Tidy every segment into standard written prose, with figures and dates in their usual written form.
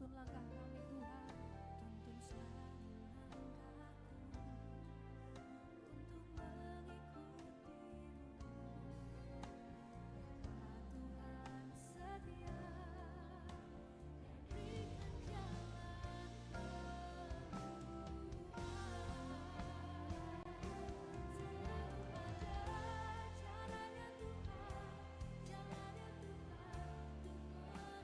tuntun langkah kami Tuhan, tuntun selalu langkahku untuk mengikutimu. Biarlah Tuhan setia berikan jalan keluar. Selalu ada caranya Tuhan, jalannya Tuhan untuk menolongku. Saat mengangkat tanganku, Tuhan yang turun tangan. Selalu ada caranya Tuhan, jalannya Tuhan untuk menolongku.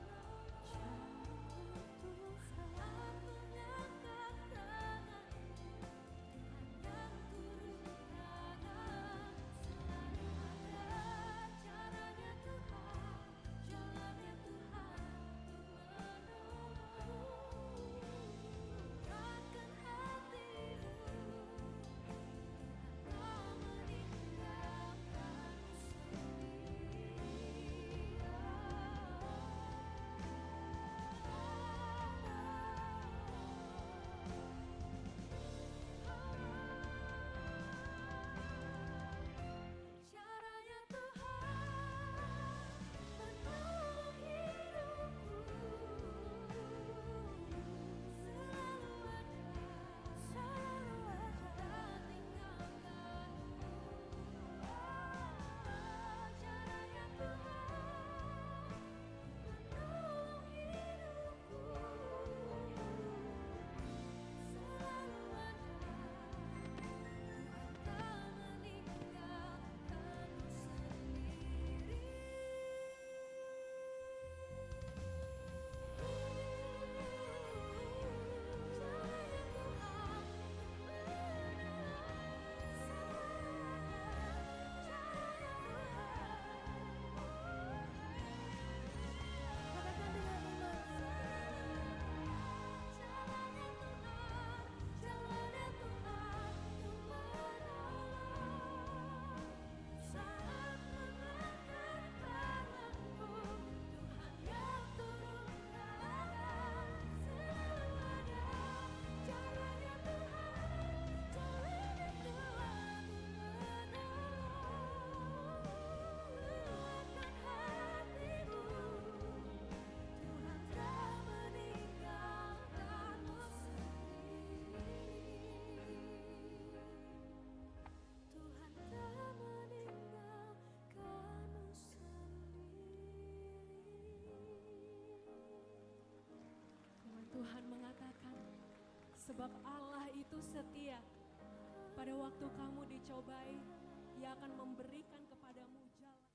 Gerakan hatimu, Tuhan tak meninggalkanmu Caranya Tuhan menolong hidupku, selalu ada tinggalkanmu. Caranya Tuhan menolong hidupku, selalu ada. Tuhan tak meninggalkanmu sendiri. Caranya Tuhan menolong, selalu ada. Katakan dengan iman. Caranya Tuhan, jalannya Tuhan untuk menolong. Saat mengangkat tanganku, Tuhan yang turun tangan. Selalu ada caranya Tuhan, jalannya Tuhan untuk menolong. Luapkan hatimu, Tuhan tak meninggalkanmu sendiri. Tuhan tak meninggalkanmu sendiri. Firman Tuhan mengatakan, sebab Allah itu setia. Pada waktu kamu dicobai, Ia akan memberikan kepadamu jalan.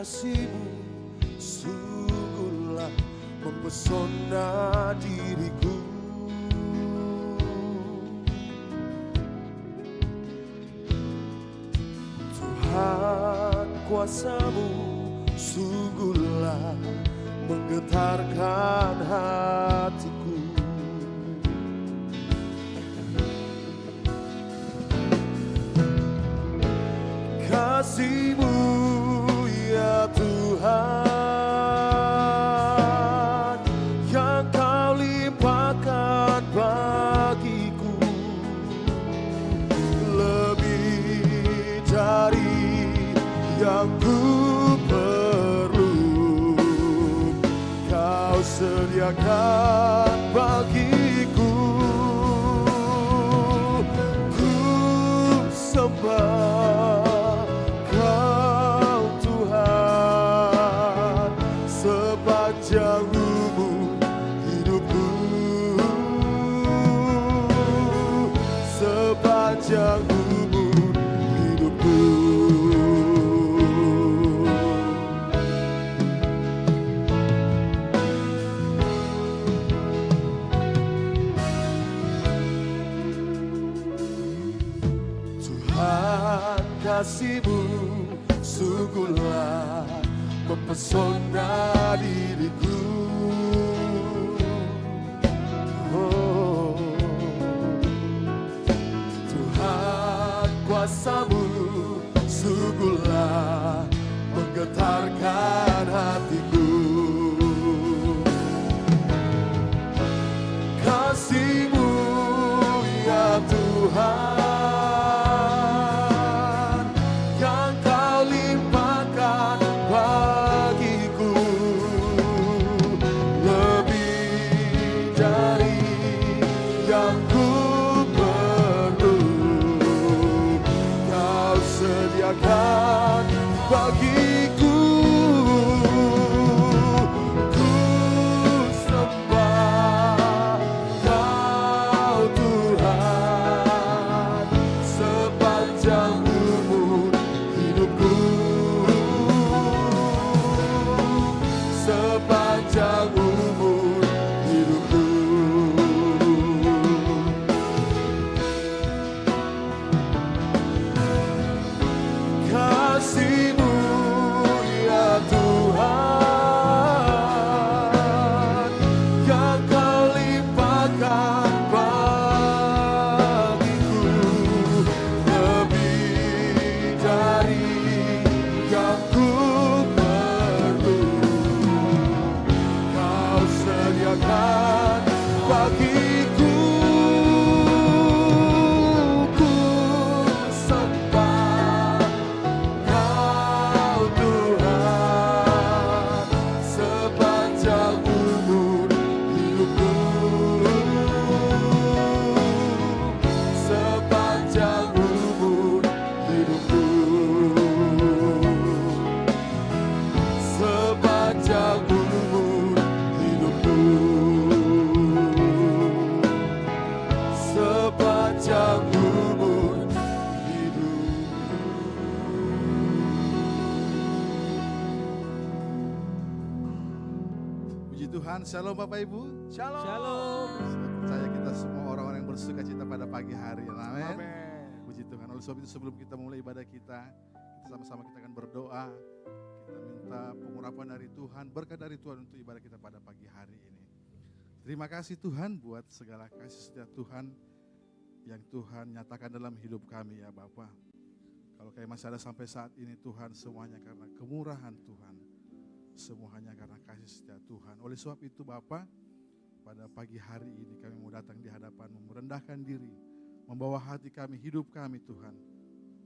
kasih-Mu sungguhlah mempesona diriku. Tuhan, kuasa-Mu sungguhlah menggetarkan hatiku. Kasih-Mu ya Tuhan yang Kau limpahkan bagiku, lebih dari yang ku perlu Kau sediakan bagiku. Ku sembah sepanjang umur hidupku, sepanjang umur hidupku. Tuhan, kasih-Mu sungguhlah mempesona diriku. Oh, Tuhan, kuasa-Mu sungguhlah menggetarkan hatiku. Kasih-Mu ya Tuhan yang Kau limpahkan bagiku, lebih dari yang ku perlu Kau sediakan bagiku. Ku sembah Kau Tuhan sepanjang umur hidupku, sepanjang umur hidupku. Kasih-Mu ya Tuhan yang Kau limpahkan bagiku, lebih dari yang ku perlu Kau sediakan bagiku. Ku sembah Kau Tuhan sepanjang umur hidupku, sepanjang umur hidupku, sepanjang umur hidupku, sepanjang umur hidupku. Puji Tuhan, shalom Bapak Ibu. Shalom. Saya percaya kita semua orang-orang yang bersuka cita pada pagi hari. Amin. Amin. Puji Tuhan. Oleh sebab itu sebelum kita mulai ibadah kita sama-sama kita akan berdoa. Kita minta pengurapan dari Tuhan, berkat dari Tuhan untuk ibadah kita pada pagi hari ini. Terima kasih Tuhan buat segala kasih setia Tuhan yang Tuhan nyatakan dalam hidup kami ya Bapa. Kalau kami masih ada sampai saat ini Tuhan, semuanya karena kemurahan Tuhan. Semuanya karena kasih setia Tuhan. Oleh sebab itu Bapa, pada pagi hari ini kami mau datang di hadapan-Mu, merendahkan diri, membawa hati kami, hidup kami Tuhan,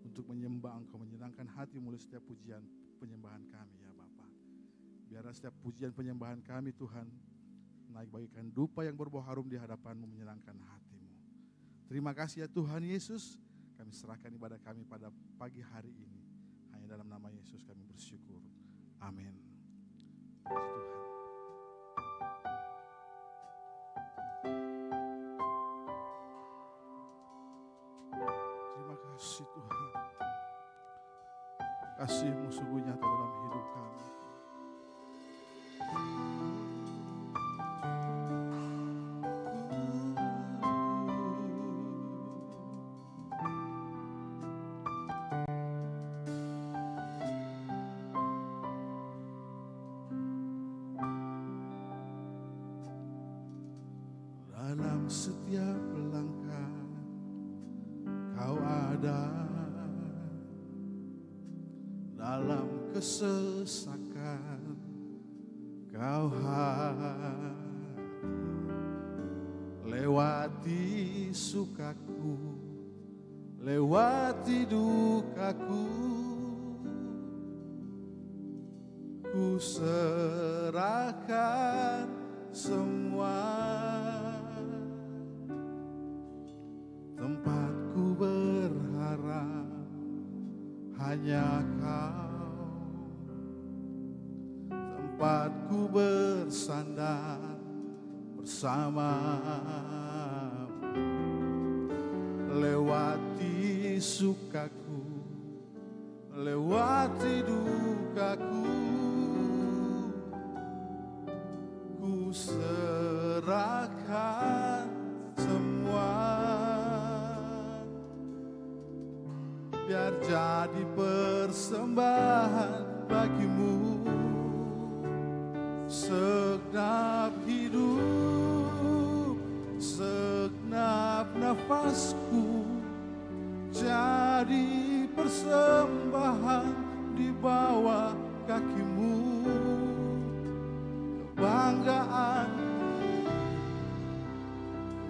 untuk menyembah Engkau, menyenangkan hati mulai setiap pujian penyembahan kami ya Bapa. Biarlah setiap pujian penyembahan kami Tuhan, naik bagikan dupa yang berbau harum di hadapan-Mu, menyenangkan hati-Mu. Terima kasih ya Tuhan Yesus, kami serahkan ibadah kami pada pagi hari ini. Hanya dalam nama Yesus kami bersyukur. Amin. Puji Tuhan. Terima kasih Tuhan. Kasih-Mu sungguh nyata dalam hidup kami. Dalam setiap langkah Kau ada, dalam kesesakan Kau hadir, lewati sukaku, lewati dukaku, ku serahkan semua. Tempatku berharap hanya Kau, tempatku bersandar bersamamu. Lewati sukaku, lewati dukaku, ku serahkan semua. Biar jadi persembahan bagimu, segenap hidup, segenap nafasku, jadi persembahan di bawah kakimu. Kebanggaan,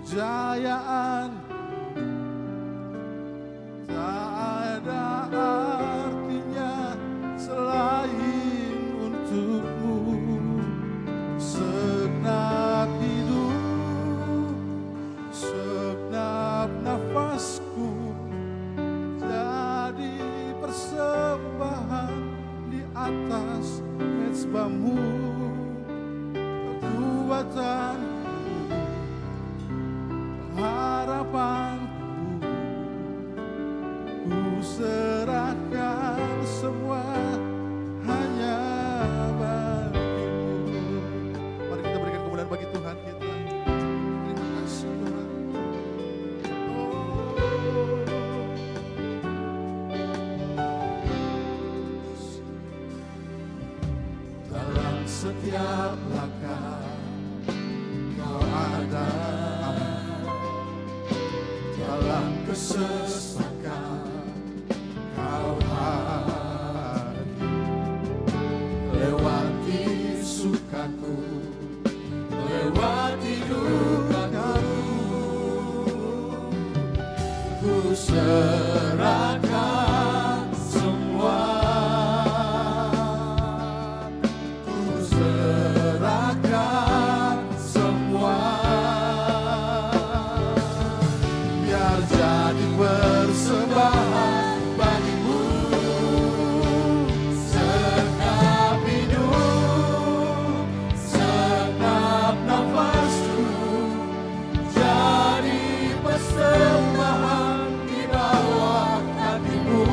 kejayaan, ada artinya selain untukmu. Segenap hidup, segenap nafasku, jadi persembahan di atas mezbamu. Kekuatanku, harapanku, ku serahkan semua hanya bagimu. Mari kita berikan kemuliaan bagi Tuhan kita. Terima kasih Tuhan. Dalam setiap langkah Kau ada, dalam kesesakan Kau hadir, lewati sukaku, lewati dukaku, ku serahkan semua. Ku serahkan semua. Biar jadi persembahan bagimu. Segenap hidup, segenap nafasku, jadi persembahan di bawah hatimu.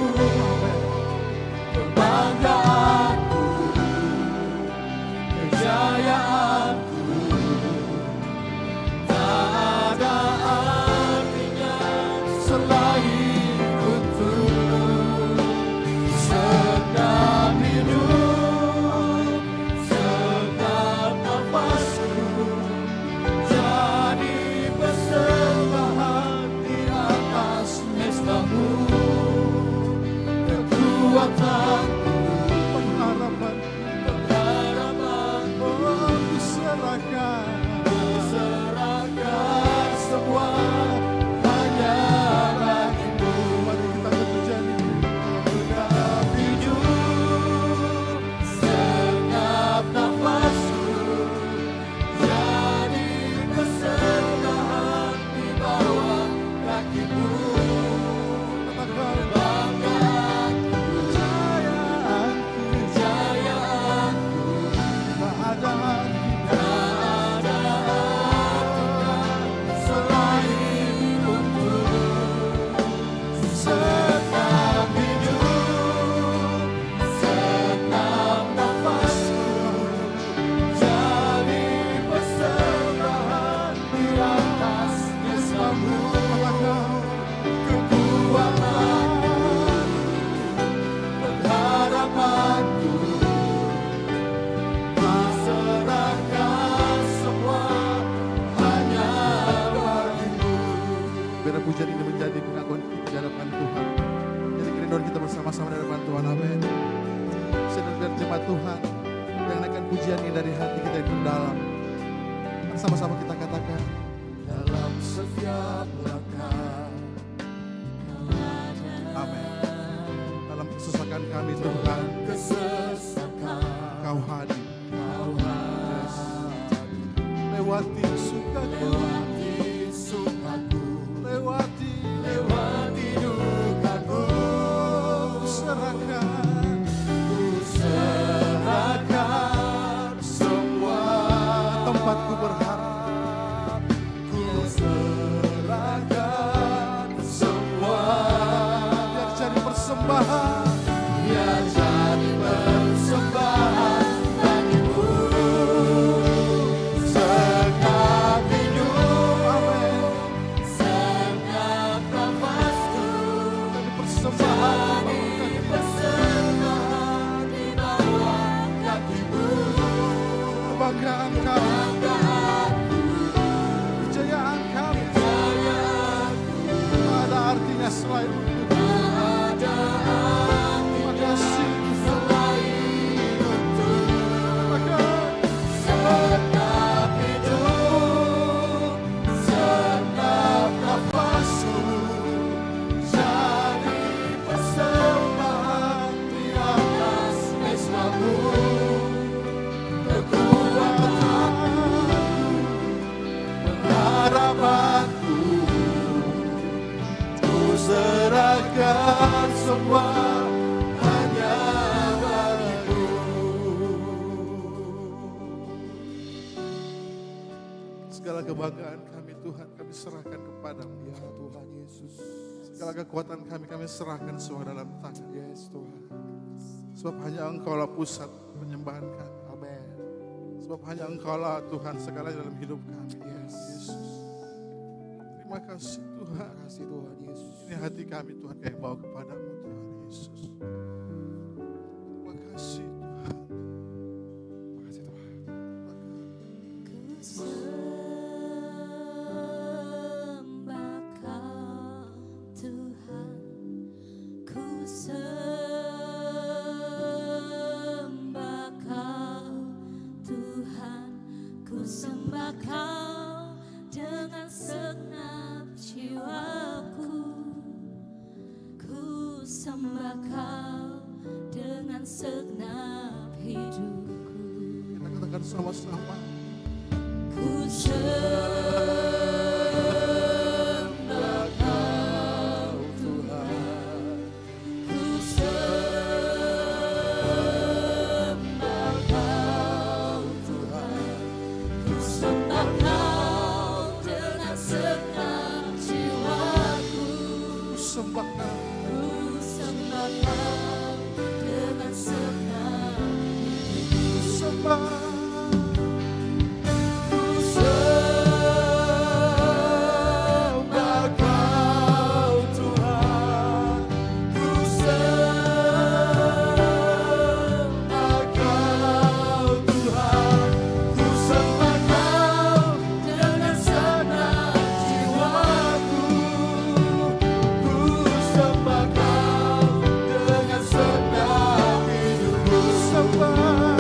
Biar pujian ini menjadi pengakuan kita di hadapan Tuhan. Jadi kerinduan kita bersama-sama di hadapan Tuhan. Amin. Biar jemaat Tuhan yang naikkan pujian ini dari hati kita yang terdalam. Sama-sama kita katakan, dalam setiap langkah. amin. Dalam kesesakan kami Tuhan, Kau hadir. Lewati sukaku, lewati dukaku, serahkan semua. Tempatku berharap, ku serahkan semua. Biar jadi persembahan, biar jadi persembahan bagimu. Sekap hidup, amin. Sekap nafasku, jadi persembahan di bawah kakimu. Kebanggaan kami, kejayaan kami, tak ada artinya selain itu. Terima kasih selain itu. Sekap hidup, sekap nafasku, jadi persembahan di atas mesbamu. Kekuatanku, pengharapanku, ku serahkan semua hanya bagimu. Segala kebanggaan kami Tuhan, kami serahkan kepadamu. Ya Tuhan Yesus. Segala kekuatan kami serahkan semua dalam tangan. Yes Tuhan. Sebab hanya Engkau lah pusat penyembahan kami. Amin. Sebab hanya Engkau lah Tuhan segala dalam hidup kami. Yes. Yesus. Terima kasih Tuhan. Terima kasih Tuhan Yesus. Ini hati kami Tuhan kami bawa kepadamu Tuhan Yesus. Terima kasih Tuhan. Terima kasih Tuhan. Ku sembah Kau Tuhan, ku sembah Kau Tuhan, ku sembah Kau dengan segenap jiwaku, ku sembah Kau dengan segenap hidupku. Kita katakan sama-sama. Ku sembah Kau Tuhan, ku sembah Kau Tuhan, ku sembah Kau dengan segenap jiwaku, Ku sembah Kau. ku sembah Kau dengan segenap Ku sembah.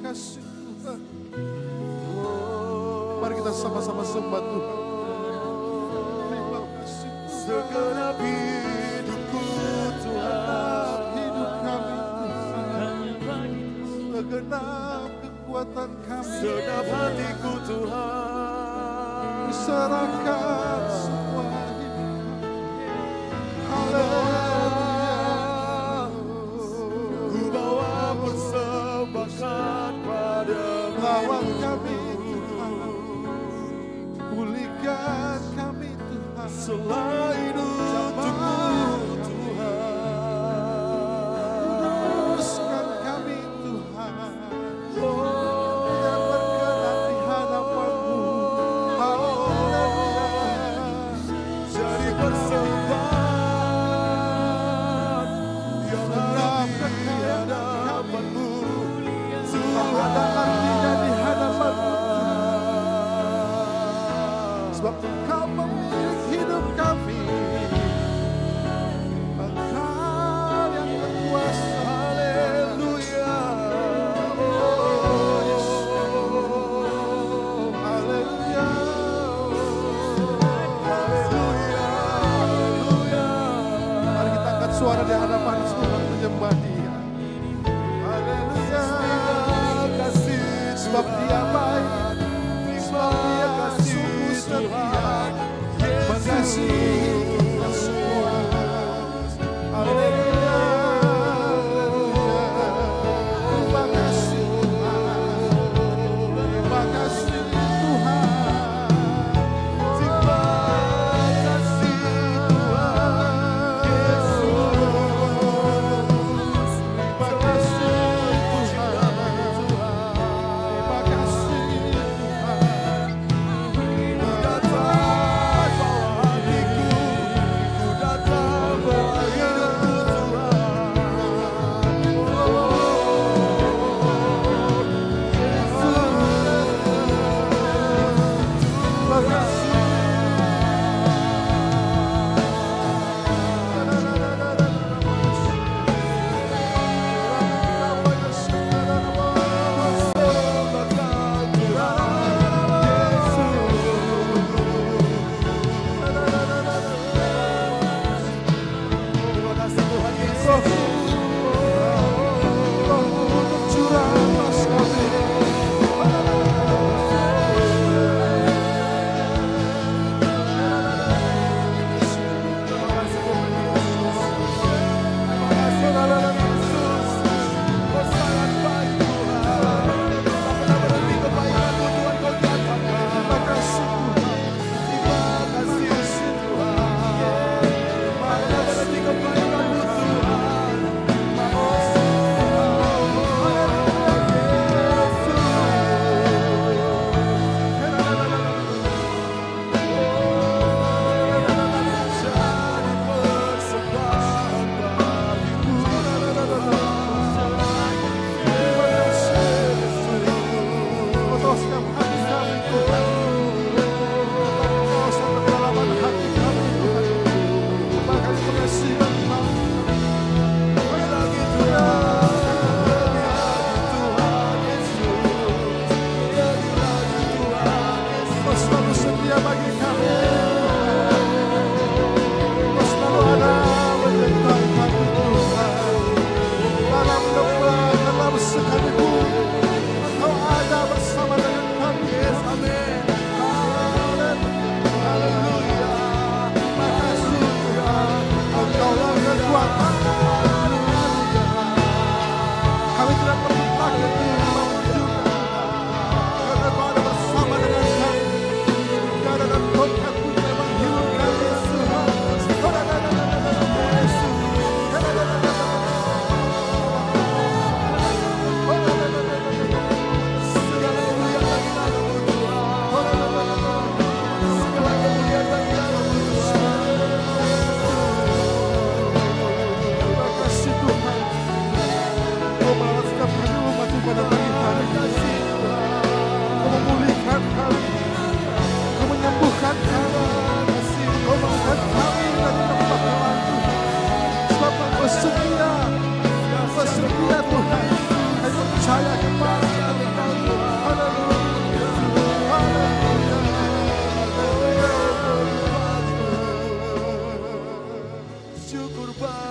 kasih Tuhan. Mari kita sama-sama sembah Tuhan. Terima kasih Tuhan. Segenap hidupku Tuhan, Hidup kami Tuhan. Segenap kekuatan kami. segenap hatiku Tuhan, Serahkan semua hidup kami. Haleluya. ku bawa persembahkan padamu. Lawan kami Tuhan. Pulihkan kami Tuhan. Selain untukmu Tuhan, Teruskan kami Tuhan. Yang berkenan di hadapan-Mu. Haleluya. jadi persembahan yang harus di hadapan-Mu Tak ada artinya di hadapan-Mu. Sebab Engkau pemilik hidup kami. Engkau yang berkuasa. Haleluya. Oh, Yesus. Haleluya. Haleluya. Haleluya. Mari kita angkat suara di hadapan Tuhan menyembah Dia. Haleluya. Kasih Sebab Dia baik. Sebab Dia sungguh setia. Mengasihi kita semua. Haleluya. Terima kasih Tuhan. Terima kasih Tuhan. Terima kasih Tuhan Yesus. Terima kasih Tuhan. Terima kasih Tuhan. Datang bawa hatiku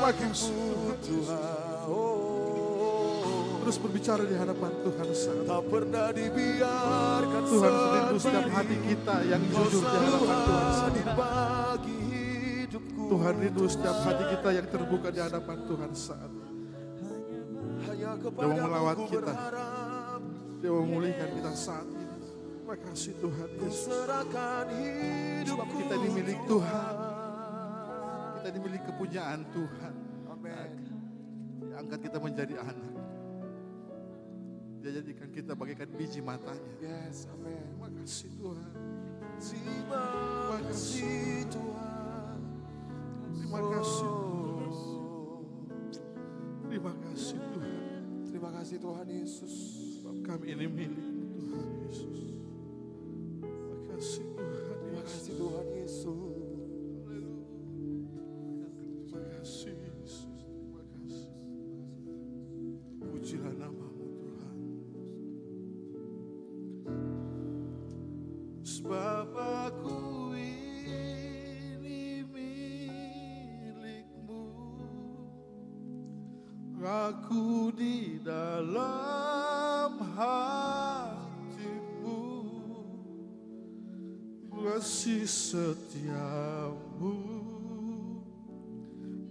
Terima kasih hadirat-Mu Tuhan. Terus berbicara di hadapan Tuhan saat Tak pernah dibiarkan Tuhan rindu setiap hati kita yang jujur di hadapan Tuhan saat bagi hidupku. Tuhan rindu setiap hati kita yang terbuka di hadapan Tuhan saat Hanya Dia mau kepadamu melawat ku kita. berharap. Dia mau memulihkan kita saat ini. Terima kasih Tuhan Ku Yesus. serahkan hidupku. Sebab kita ini milik Tuhan. Kita ini milik kepunyaan Tuhan. Amin. Dia angkat kita menjadi anak. Dia jadikan kita bagaikan biji matanya. Yes, amin. Terima kasih Tuhan. Terima kasih Tuhan. Terima kasih Tuhan. Terima kasih Tuhan. Terima kasih Tuhan Yesus. Sebab kami ini milik Tuhan Yesus. Terima kasih Tuhan Terima Yesus. kasih Tuhan Yesus. Terima kasih Yesus. Terima kasih. Pujilah namamu Tuhan. Sebab aku ini milik-Mu. Aku di dalam hati-Mu. Kasih setiamu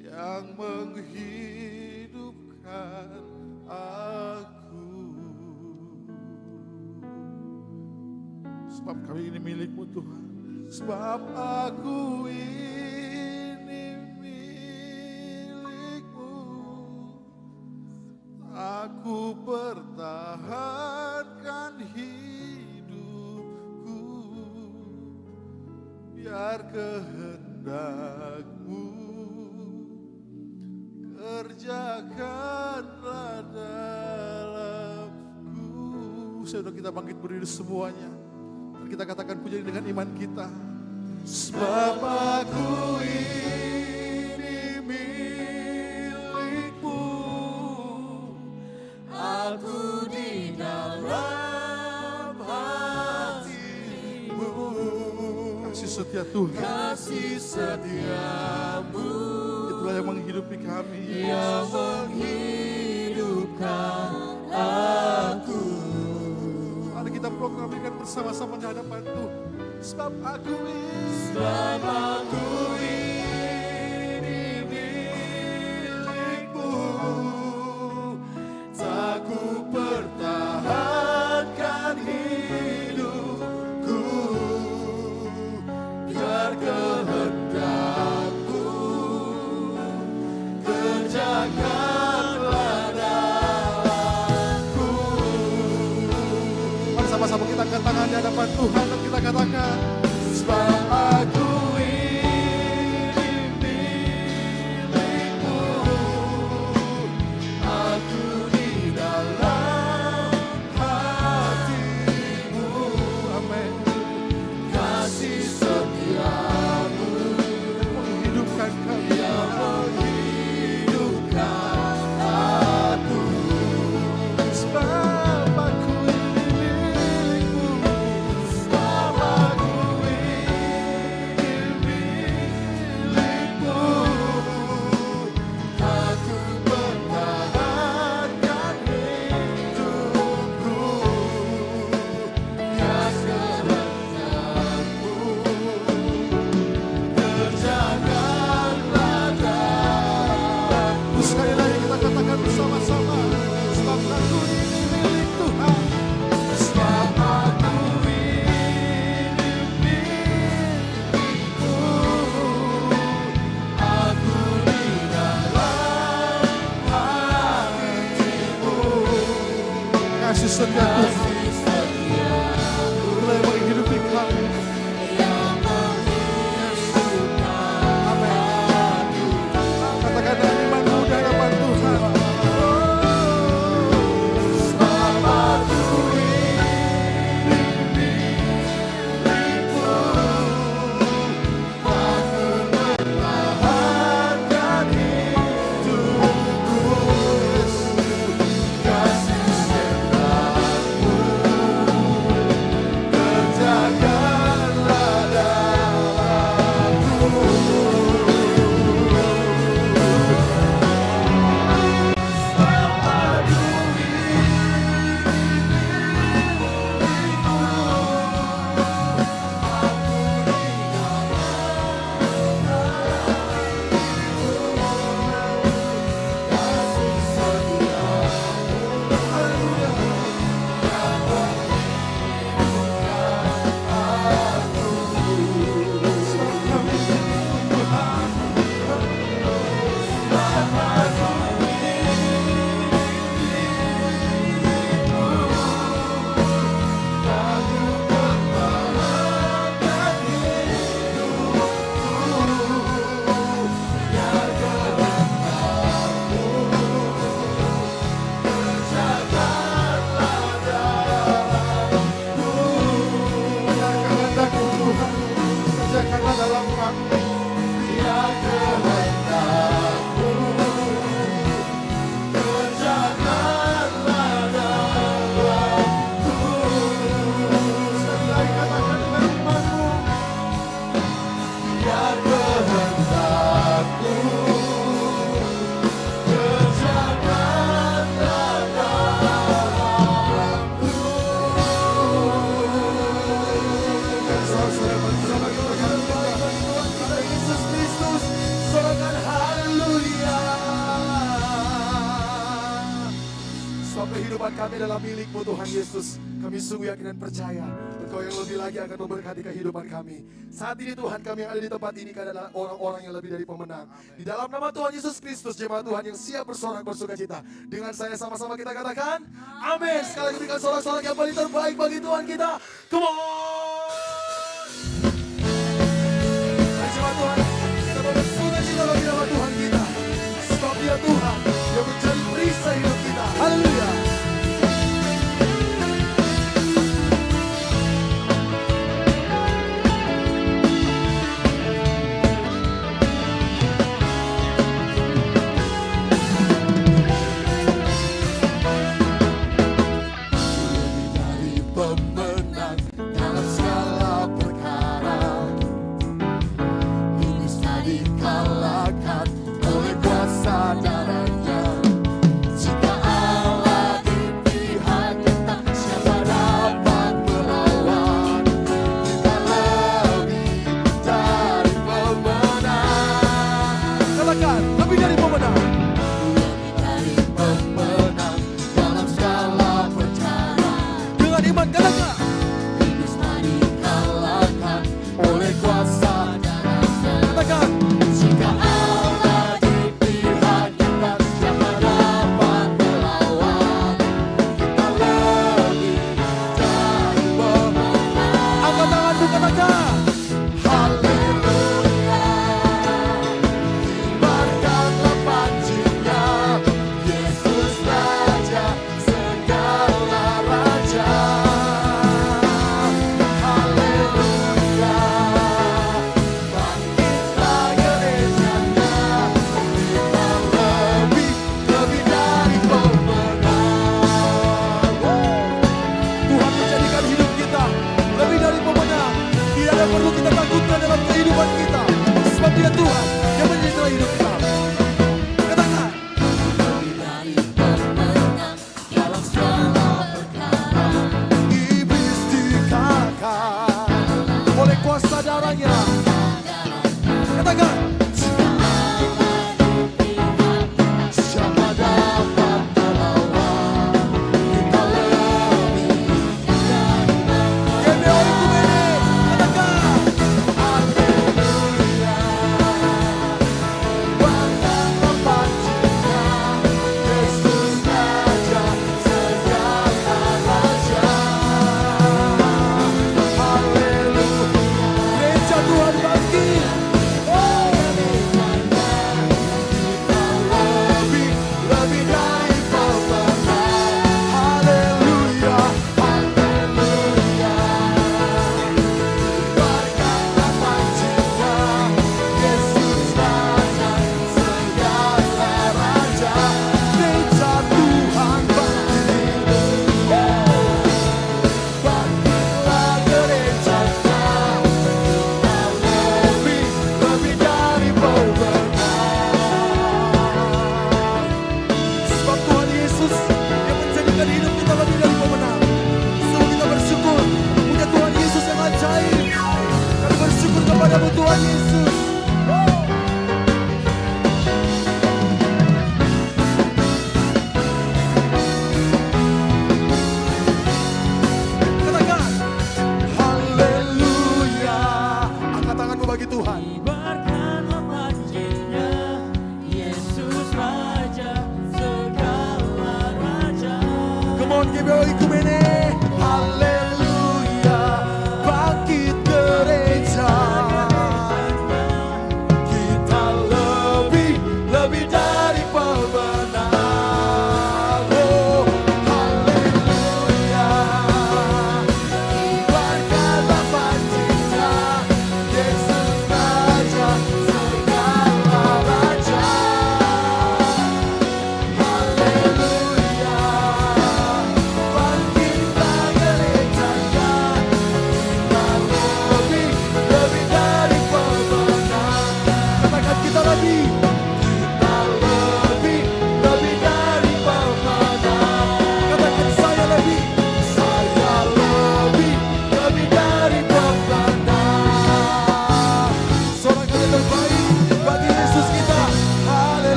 yang menghidupkan aku. Sebab kami ini milik-Mu Tuhan. Sebab aku ini milik-Mu. Aku pertahankan hidupku. Biar kehendak-Mu kerjakanlah dalamku. Saudara kita bangkit berdiri semuanya. Dan kita katakan puji dengan iman kita. Sebab aku ini milik-Mu. Aku di dalam hati-Mu. Kasih setia Tuhan. Kasih setiamu. Itulah yang menghidupi kami. Yang menghidupkan aku. Mari kita proklamikan bersama-sama di hadapan Tuhan. Sebab aku ini milik-Mu. Aku pertahankan hidupku. Biar kehendak-Mu kerjakanlah dalamku. Mari sama-sama kita angkat tangan di hadapan Tuhan dan kita katakan, sebab aku ini milik-Mu. Aku di dalam hati-Mu. Amin. Kasih setiamu menghidupkan kami. Menghidupkan aku. Sebab aku ini milik-Mu. Sebab aku ini milik-Mu. Aku pertahankan hidupku. Biar kehendak-Mu kerjakanlah dalamku. Sekali lagi kita katakan bersama-sama. Sebab aku ini milik Tuhan. Sebab aku ini milik-Mu. Aku di dalam hati-Mu. Kasih setia Tuhan. Itulah yang menghidupi kami. Amin. Katakan dengan imanmu di hadapan Tuhan. Sebab aku ini milik-Mu. Aku pertahankan hidupku. Kasih setiamu adalah milik-Mu Tuhan Yesus. Kami sungguh yakin dan percaya Engkau yang lebih lagi akan memberkati kehidupan kami. Saat ini Tuhan, kami yang ada di tempat ini adalah orang-orang yang lebih dari pemenang. Di dalam nama Tuhan Yesus Kristus, jemaat Tuhan yang siap bersorak bersukacita. Dengan saya sama-sama kita katakan, amin. Sekali lagi berikan sorak-sorak yang paling terbaik bagi Tuhan kita. Come on! Mari jemaat Tuhan, kita bersukacita bagi nama Tuhan kita. Sebab Dia Tuhan yang menjadi perisai hidup kita. Haleluya!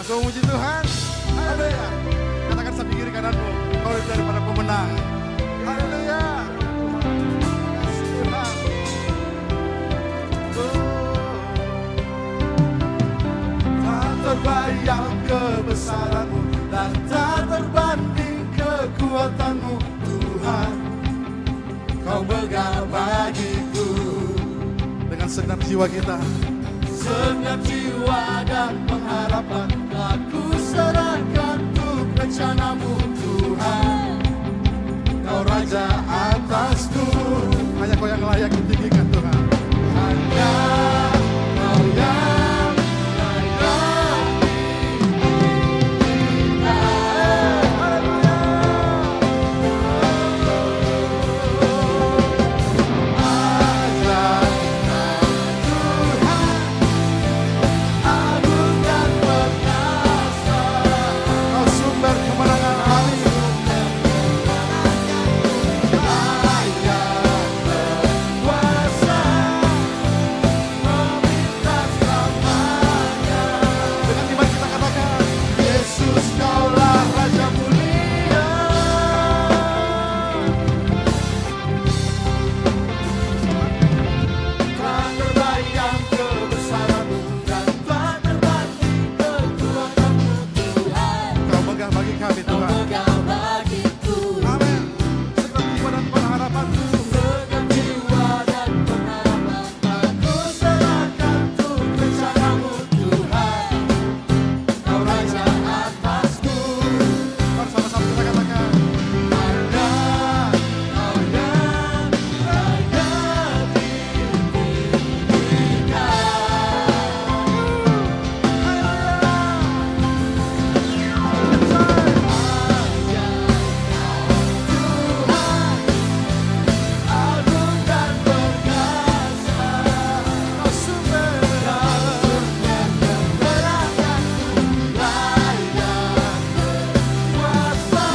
Masih memuji Tuhan. Haleluya. Katakan sambil kiri kananmu, kau lebih daripada pemenang. Haleluya. Kasih Tuhan. Tak terbayang kebesaranmu dan tak terbanding kekuatanmu, Tuhan. Kau megah bagiku. Dengan segenap jiwa kita, segenap jiwa dan pengharapan, aku serahkan untuk rencanamu, Tuhan. Kau Raja atasku, hanya Kau yang layak ditinggikan, Tuhan. Hanya Kau yang layak ditinggikan. Ajar Tuhan, agung dan perkasa. Kau sumber kemenangan kami. Dengan iman kita katakan, Yesus Kaulah Raja mulia. Tak terbayang kebesaranmu dan tak terbanding kekuatanmu, Tuhan. Kau megah bagi kami, Tuhan. Amin. Segenap jiwa dan pengharapanku, segenap jiwa dan pengharapan, aku serahkan untuk rencanamu, Tuhan. Kau Raja atasku. Mari sama-sama kita katakan, hanya Kau yang layak ditinggikan. Agung dan perkasa, Kau sumber kemenangan, layak berkuasa,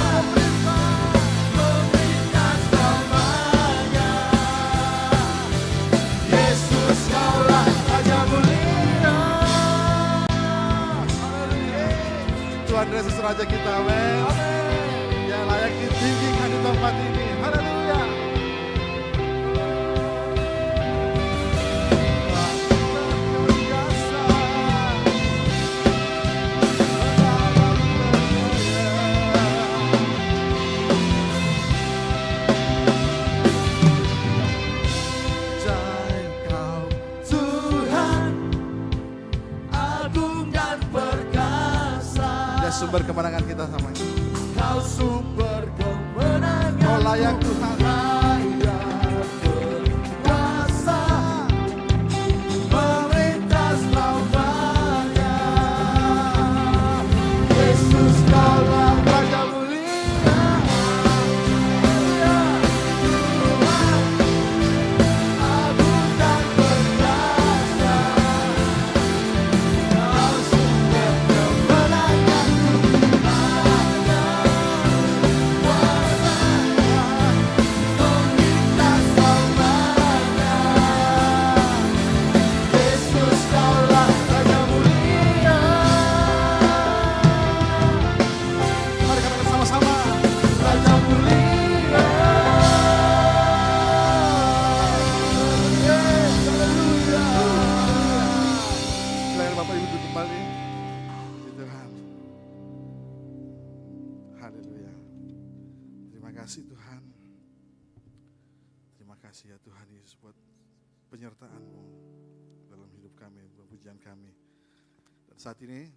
memerintah selamanya. Yesus Kaulah Raja mulia. Tuhan Yesus Raja kita, amin. Yang layak ditinggikan di tempat ini. Haleluya. Kau Tuhan, agung dan perkasa. Ya, sumber kemenangan kita sama. Kau sumber kemenangan. Kau layak Tuhan. Layak berkuasa, memerintah selamanya. Yesus Kaulah Raja mulia. Tuhan, agung dan perkasa. Kau sumber kemenangan, memerintah selamanya. Yesus Kaulah Raja mulia. Mari katakan sama-sama, Raja mulia. Yes, haleluya. Silakan Bapak Ibu duduk kembali. Puji Tuhan. Haleluya. Terima kasih Tuhan. Terima kasih ya Tuhan Yesus buat penyertaan-Mu dalam hidup kami, pujian kami. Dan saat ini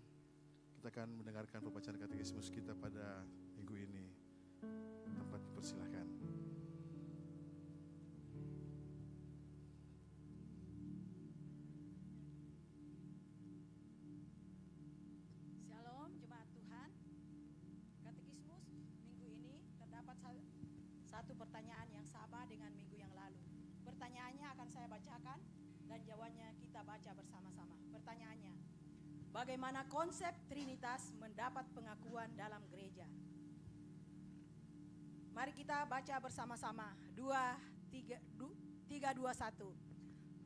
kita akan mendengarkan pembacaan katekismus kita pada minggu ini. Tempat dipersilahkan. Shalom jemaat Tuhan. Katekismus minggu ini terdapat satu pertanyaan yang sama dengan minggu yang lalu. Pertanyaannya akan saya bacakan dan jawabannya kita baca bersama-sama. Pertanyaannya, bagaimana konsep Trinitas mendapat pengakuan dalam gereja? Mari kita baca bersama-sama. 3:2:1.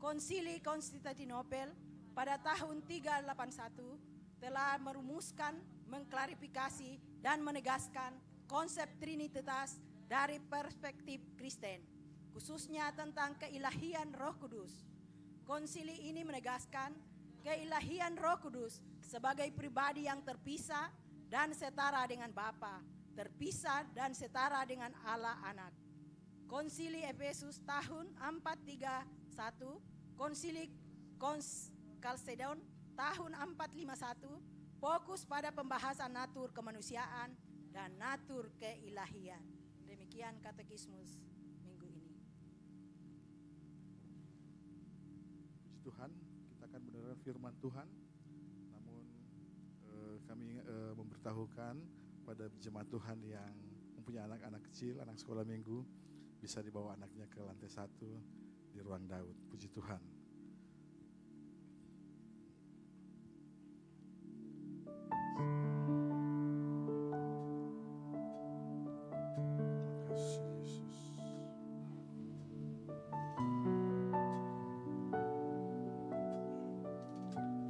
Konsili Konstantinopel pada tahun 381 telah merumuskan, mengklarifikasi, dan menegaskan konsep Trinitas dari perspektif Kristen, khususnya tentang keilahian Roh Kudus. Konsili ini menegaskan keilahian Roh Kudus sebagai pribadi yang terpisah dan setara dengan Bapa, terpisah dan setara dengan Allah Anak. Konsili Efesus tahun 431, Konsili Kalsedon tahun 451, fokus pada pembahasan natur kemanusiaan dan natur keilahian. Demikian katekismus minggu ini. Puji Tuhan, kita akan mendengar firman Tuhan. Namun kami memberitahukan pada jemaat Tuhan yang mempunyai anak-anak kecil, anak sekolah minggu, bisa dibawa anaknya ke lantai 1 di ruang Daud. Puji Tuhan.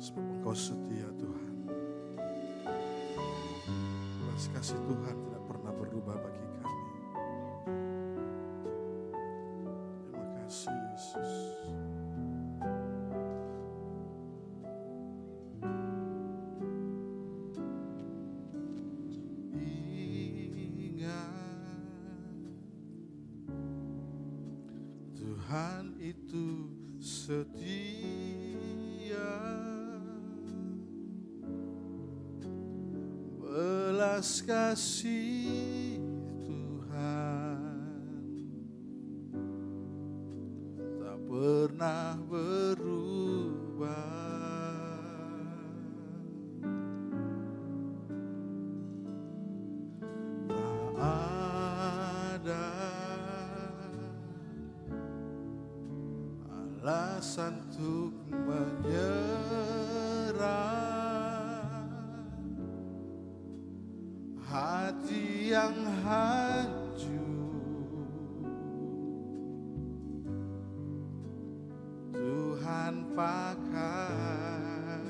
Sebab Engkau setia Tuhan. Belas kasih Tuhan tidak pernah berubah bagi kami. Terima kasih Yesus. Ingat Tuhan itu setia. Belas kasih Tuhan tak pernah berubah. Tak ada alasan untuk menyerah. Hati yang hancur Tuhan pakai.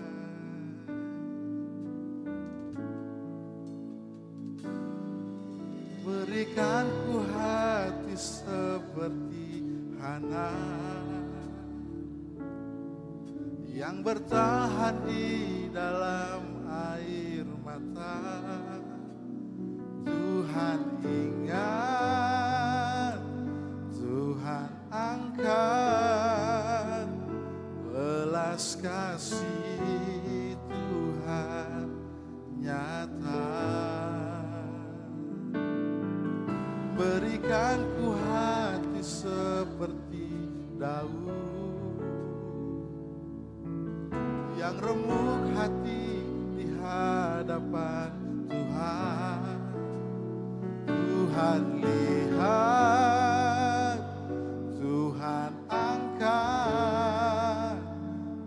Berikan ku hati seperti Hana yang bertahan di dalam air mata. Tuhan ingat, Tuhan angkat, belas kasih Tuhan nyata. Berikan ku hati seperti Daud yang remuk hati di hadapan Tuhan. Tuhan lihat, Tuhan angkat,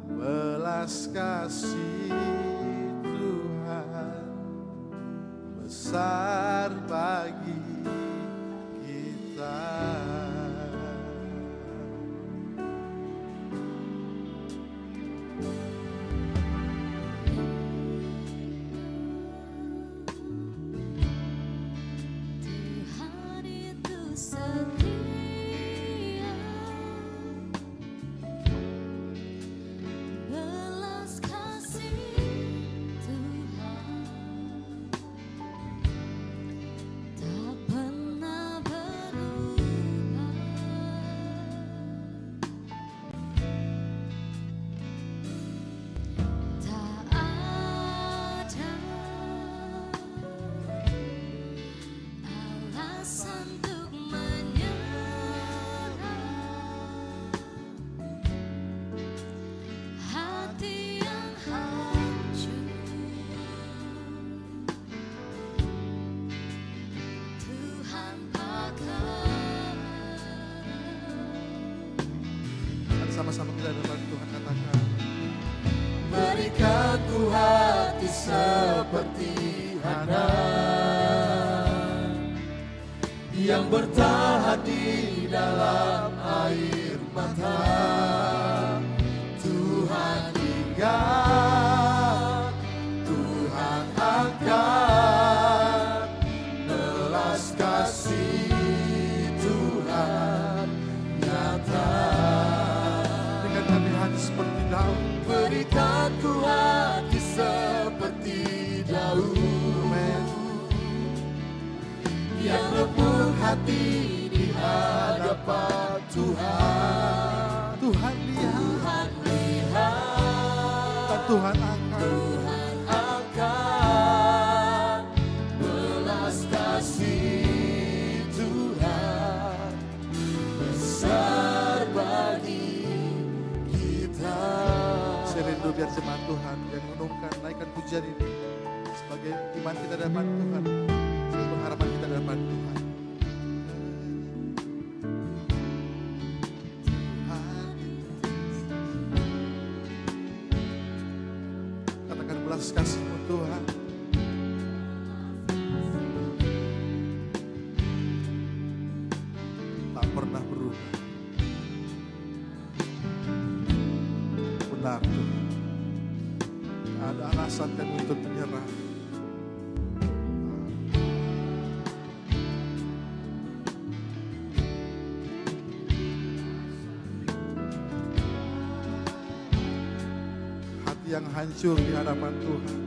belas kasih Tuhan besar bagi kita. Sama-sama kita dalam Tuhan katakan, Berikan ku hati seperti Hana yang bertahan di dalam air mata. Tuhan ingat, jauh, yang lembut hati di hadapan Tuhan. Tuhan lihat dan Tuhan akan belas kasih Tuhan besar bagi kita. Saya rindu biar jemaat Tuhan yang menungkan, naikkan pujian ini sebagai iman kita di hadapan Tuhan, sebagai pengharapan kita di hadapan Tuhan. Katakan belas kasih-Mu Tuhan. Tak pernah berubah. Benar Tuhan. Tak ada alasan kami untuk menyerah. Hati yang hancur di hadapan Tuhan.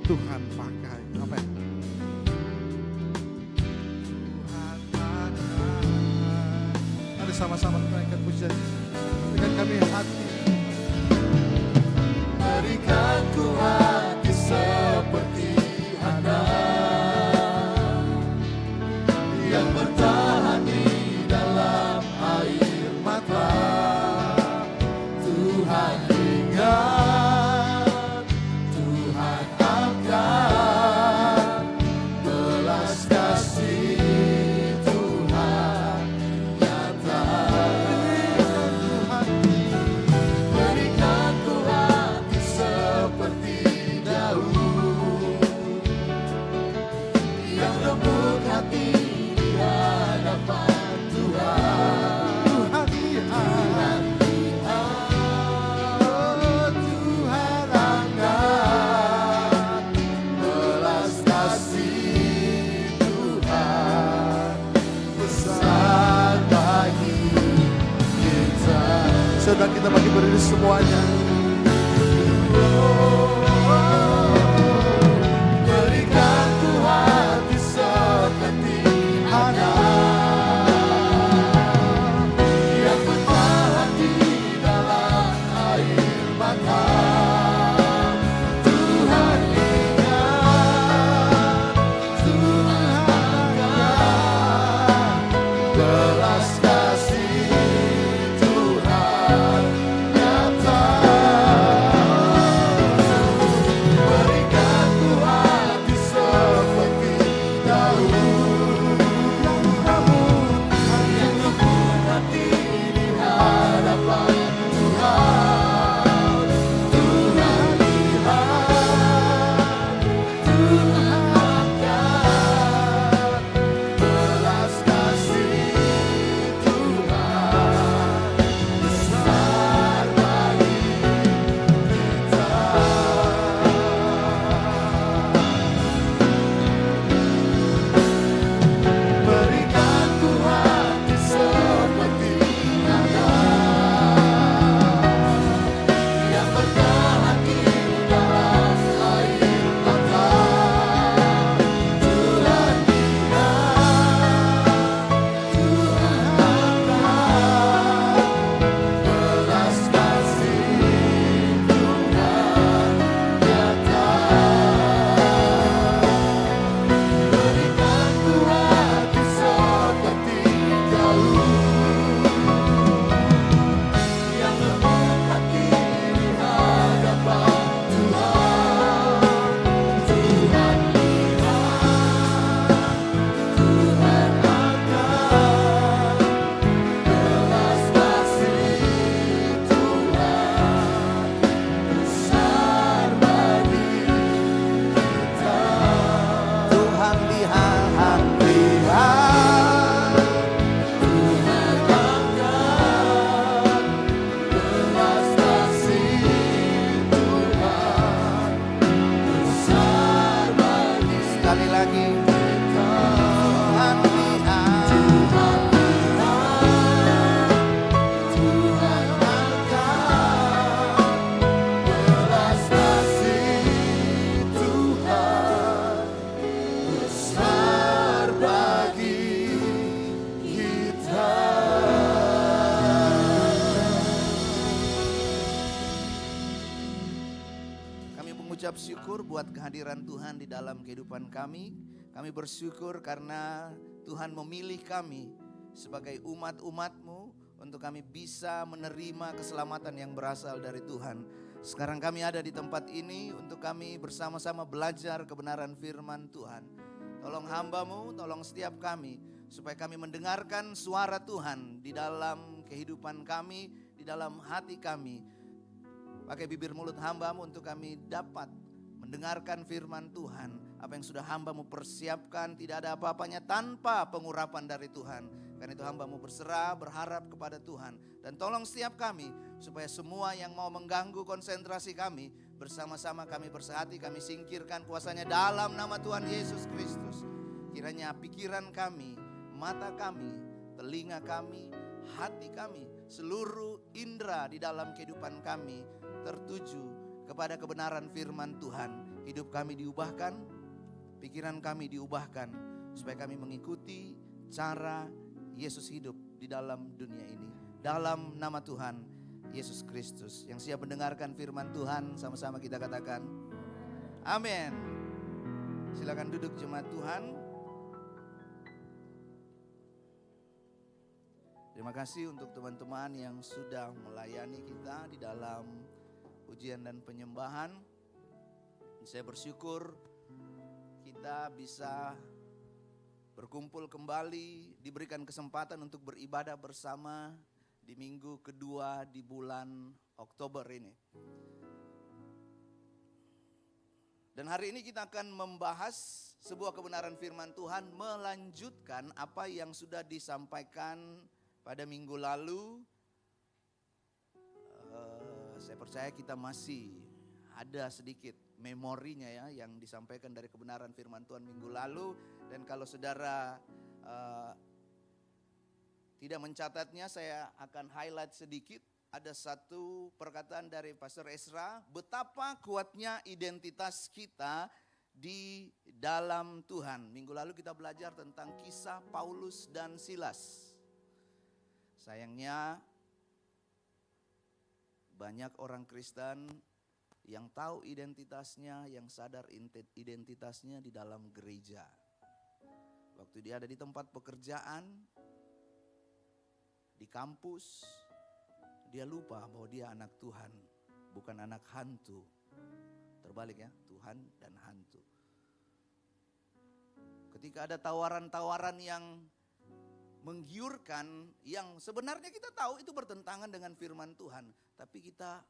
Tuhan pakai. Amin. Tuhan pakai. Mari sama-sama naikkan pujian. Berikan kami hati. Berikan ku hati seperti Hana yang bertahan di dalam air mata. Tuhan ingat, Tuhan akan belas kasih Tuhan nyata. Berikan ku hati seperti Daud yang lembut hati di hadapan Tuhan. Tuhan lihat. Tuhan angkat belas kasih Tuhan besar bagi kita. Saudara kita bagi berdiri semuanya. Berikan ku hati seperti Hana yang bertahan di dalam air mata. Tuhan ingat, Tuhan angkat belas kasih Tuhan nyata. mengucap syukur buat kehadiran Tuhan di dalam kehidupan kami. Kami bersyukur karena Tuhan memilih kami sebagai umat-umat-Mu untuk kami bisa menerima keselamatan yang berasal dari Tuhan. Sekarang kami ada di tempat ini untuk kami bersama-sama belajar kebenaran firman Tuhan. Tolong hamba-Mu, tolong setiap kami, supaya kami mendengarkan suara Tuhan di dalam kehidupan kami, di dalam hati kami. Pakai bibir mulut hamba-Mu untuk kami dapat mendengarkan firman Tuhan. Apa yang sudah hamba-Mu persiapkan, tidak ada apa-apanya tanpa pengurapan dari Tuhan. Karena itu hamba-Mu berserah, berharap kepada Tuhan. Dan tolong setiap kami, supaya semua yang mau mengganggu konsentrasi kami, bersama-sama kami bersehati, kami singkirkan kuasanya dalam nama Tuhan Yesus Kristus. Kiranya pikiran kami, mata kami, telinga kami, hati kami, seluruh indera di dalam kehidupan kami tertuju kepada kebenaran firman Tuhan. Hidup kami diubahkan, pikiran kami diubahkan, supaya kami mengikuti cara Yesus hidup di dalam dunia ini. Dalam nama Tuhan Yesus Kristus. Yang siap mendengarkan firman Tuhan, sama-sama kita katakan amin. Silakan duduk jemaat Tuhan. Terima kasih untuk teman-teman yang sudah melayani kita di dalam pujian dan penyembahan. Saya bersyukur kita bisa berkumpul kembali, diberikan kesempatan untuk beribadah bersama di minggu kedua di bulan Oktober ini. Dan hari ini kita akan membahas sebuah kebenaran firman Tuhan, melanjutkan apa yang sudah disampaikan pada minggu lalu. Saya percaya kita masih ada sedikit memorinya ya yang disampaikan dari kebenaran firman Tuhan minggu lalu. Dan kalau saudara tidak mencatatnya, saya akan highlight sedikit. Ada satu perkataan dari Pastor Ezra, betapa kuatnya identitas kita di dalam Tuhan. Minggu lalu kita belajar tentang kisah Paulus dan Silas. Sayangnya banyak orang Kristen yang tahu identitasnya, yang sadar identitasnya di dalam gereja. Waktu dia ada di tempat pekerjaan, di kampus, dia lupa bahwa dia anak Tuhan, bukan anak hantu. Terbalik ya, Tuhan dan hantu. Ketika ada tawaran-tawaran yang menggiurkan, yang sebenarnya kita tahu itu bertentangan dengan firman Tuhan, tapi kita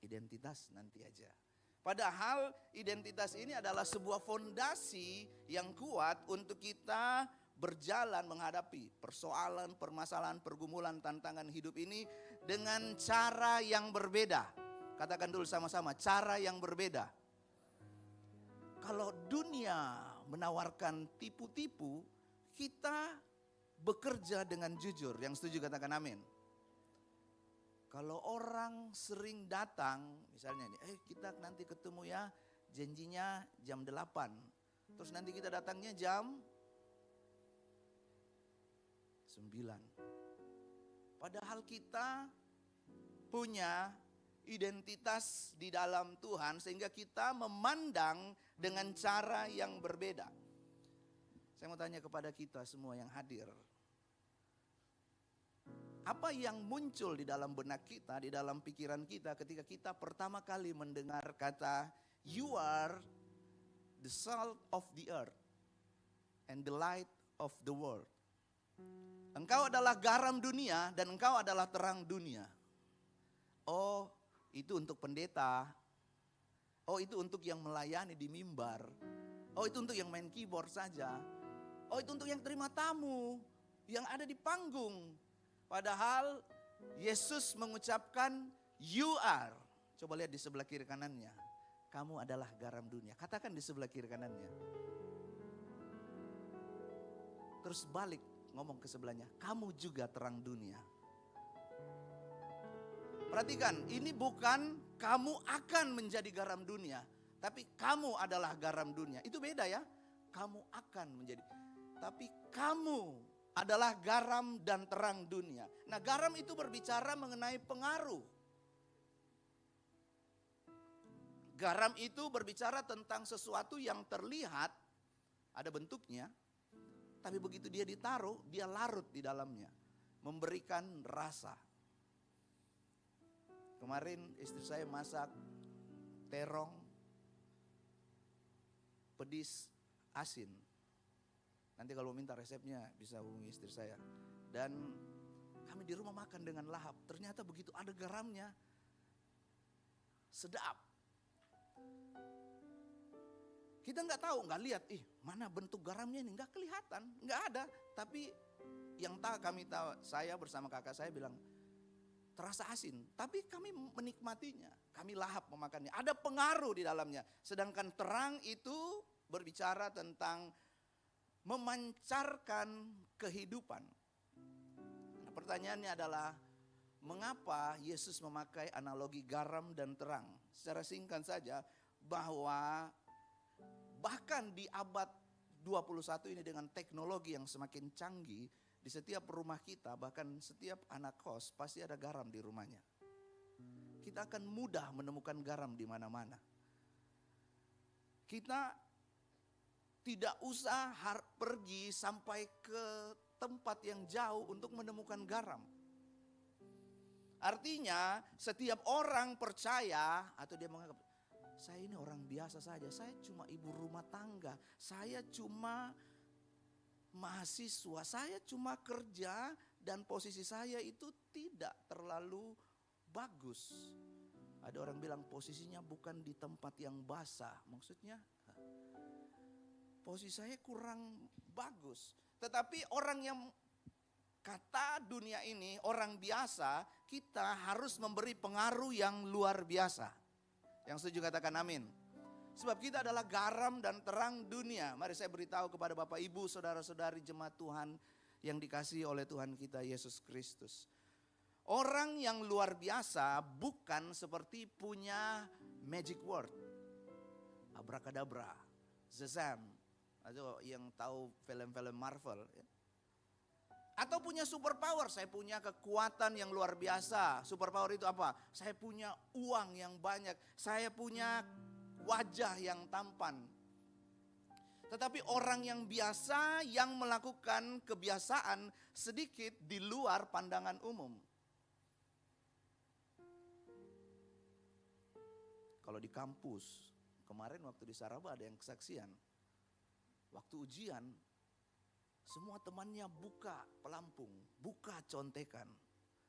identitas nanti aja. Padahal identitas ini adalah sebuah fondasi yang kuat untuk kita berjalan menghadapi persoalan, permasalahan, pergumulan, tantangan hidup ini dengan cara yang berbeda. Katakan dulu sama-sama, cara yang berbeda. Kalau dunia menawarkan tipu-tipu, kita bekerja dengan jujur. Yang setuju katakan amin. Kalau orang sering datang, misalnya nih, kita nanti ketemu ya, janjinya jam 8. Terus nanti kita datangnya jam 9. Padahal kita punya identitas di dalam Tuhan sehingga kita memandang dengan cara yang berbeda. Saya mau tanya kepada kita semua yang hadir. Apa yang muncul di dalam benak kita, di dalam pikiran kita ketika kita pertama kali mendengar kata you are the salt of the earth and the light of the world. Engkau adalah garam dunia dan engkau adalah terang dunia. Oh, itu untuk pendeta. Oh, itu untuk yang melayani di mimbar. Oh, itu untuk yang main keyboard saja. Oh, itu untuk yang terima tamu, yang ada di panggung. Padahal Yesus mengucapkan you are. Coba lihat di sebelah kiri kanannya. Kamu adalah garam dunia. Katakan di sebelah kiri kanannya. Terus balik ngomong ke sebelahnya. Kamu juga terang dunia. Perhatikan, ini bukan kamu akan menjadi garam dunia. Tapi kamu adalah garam dunia. Itu beda ya. Kamu akan menjadi. Tapi kamu adalah garam dan terang dunia. Nah, garam itu berbicara mengenai pengaruh. Garam itu berbicara tentang sesuatu yang terlihat, ada bentuknya, tapi begitu dia ditaruh, dia larut di dalamnya, memberikan rasa. Kemarin istri saya masak terong, pedis, asin. Nanti kalau minta resepnya bisa hubungi istri saya. Dan kami di rumah makan dengan lahap. Ternyata begitu ada garamnya, sedap. Kita nggak tahu, nggak lihat, mana bentuk garamnya ini, nggak kelihatan, nggak ada. Tapi yang kami tahu, saya bersama kakak saya bilang terasa asin. Tapi kami menikmatinya, kami lahap memakannya. Ada pengaruh di dalamnya. Sedangkan terang itu berbicara tentang memancarkan kehidupan. Nah, pertanyaannya adalah, mengapa Yesus memakai analogi garam dan terang? Secara singkat saja, bahwa bahkan di abad 21 ini dengan teknologi yang semakin canggih, di setiap rumah kita, bahkan setiap anak kos pasti ada garam di rumahnya. Kita akan mudah menemukan garam di mana-mana. Kita tidak usah pergi sampai ke tempat yang jauh untuk menemukan garam. Artinya setiap orang percaya atau dia menganggap, saya ini orang biasa saja, saya cuma ibu rumah tangga, saya cuma mahasiswa, saya cuma kerja dan posisi saya itu tidak terlalu bagus. Ada orang bilang posisinya bukan di tempat yang basah, maksudnya posisi saya kurang bagus. Tetapi orang yang kata dunia ini orang biasa, kita harus memberi pengaruh yang luar biasa. Yang setuju katakan amin. Sebab kita adalah garam dan terang dunia. Mari saya beritahu kepada Bapak Ibu, saudara-saudari jemaat Tuhan yang dikasihi oleh Tuhan kita Yesus Kristus. Orang yang luar biasa bukan seperti punya magic word, abracadabra, Shazam, atau yang tahu film-film Marvel. Atau punya super power, saya punya kekuatan yang luar biasa. Super power itu apa? Saya punya uang yang banyak, saya punya wajah yang tampan. Tetapi orang yang biasa yang melakukan kebiasaan sedikit di luar pandangan umum. Kalau di kampus, kemarin waktu di Saraba ada yang kesaksian. Waktu ujian, semua temannya buka pelampung, buka contekan.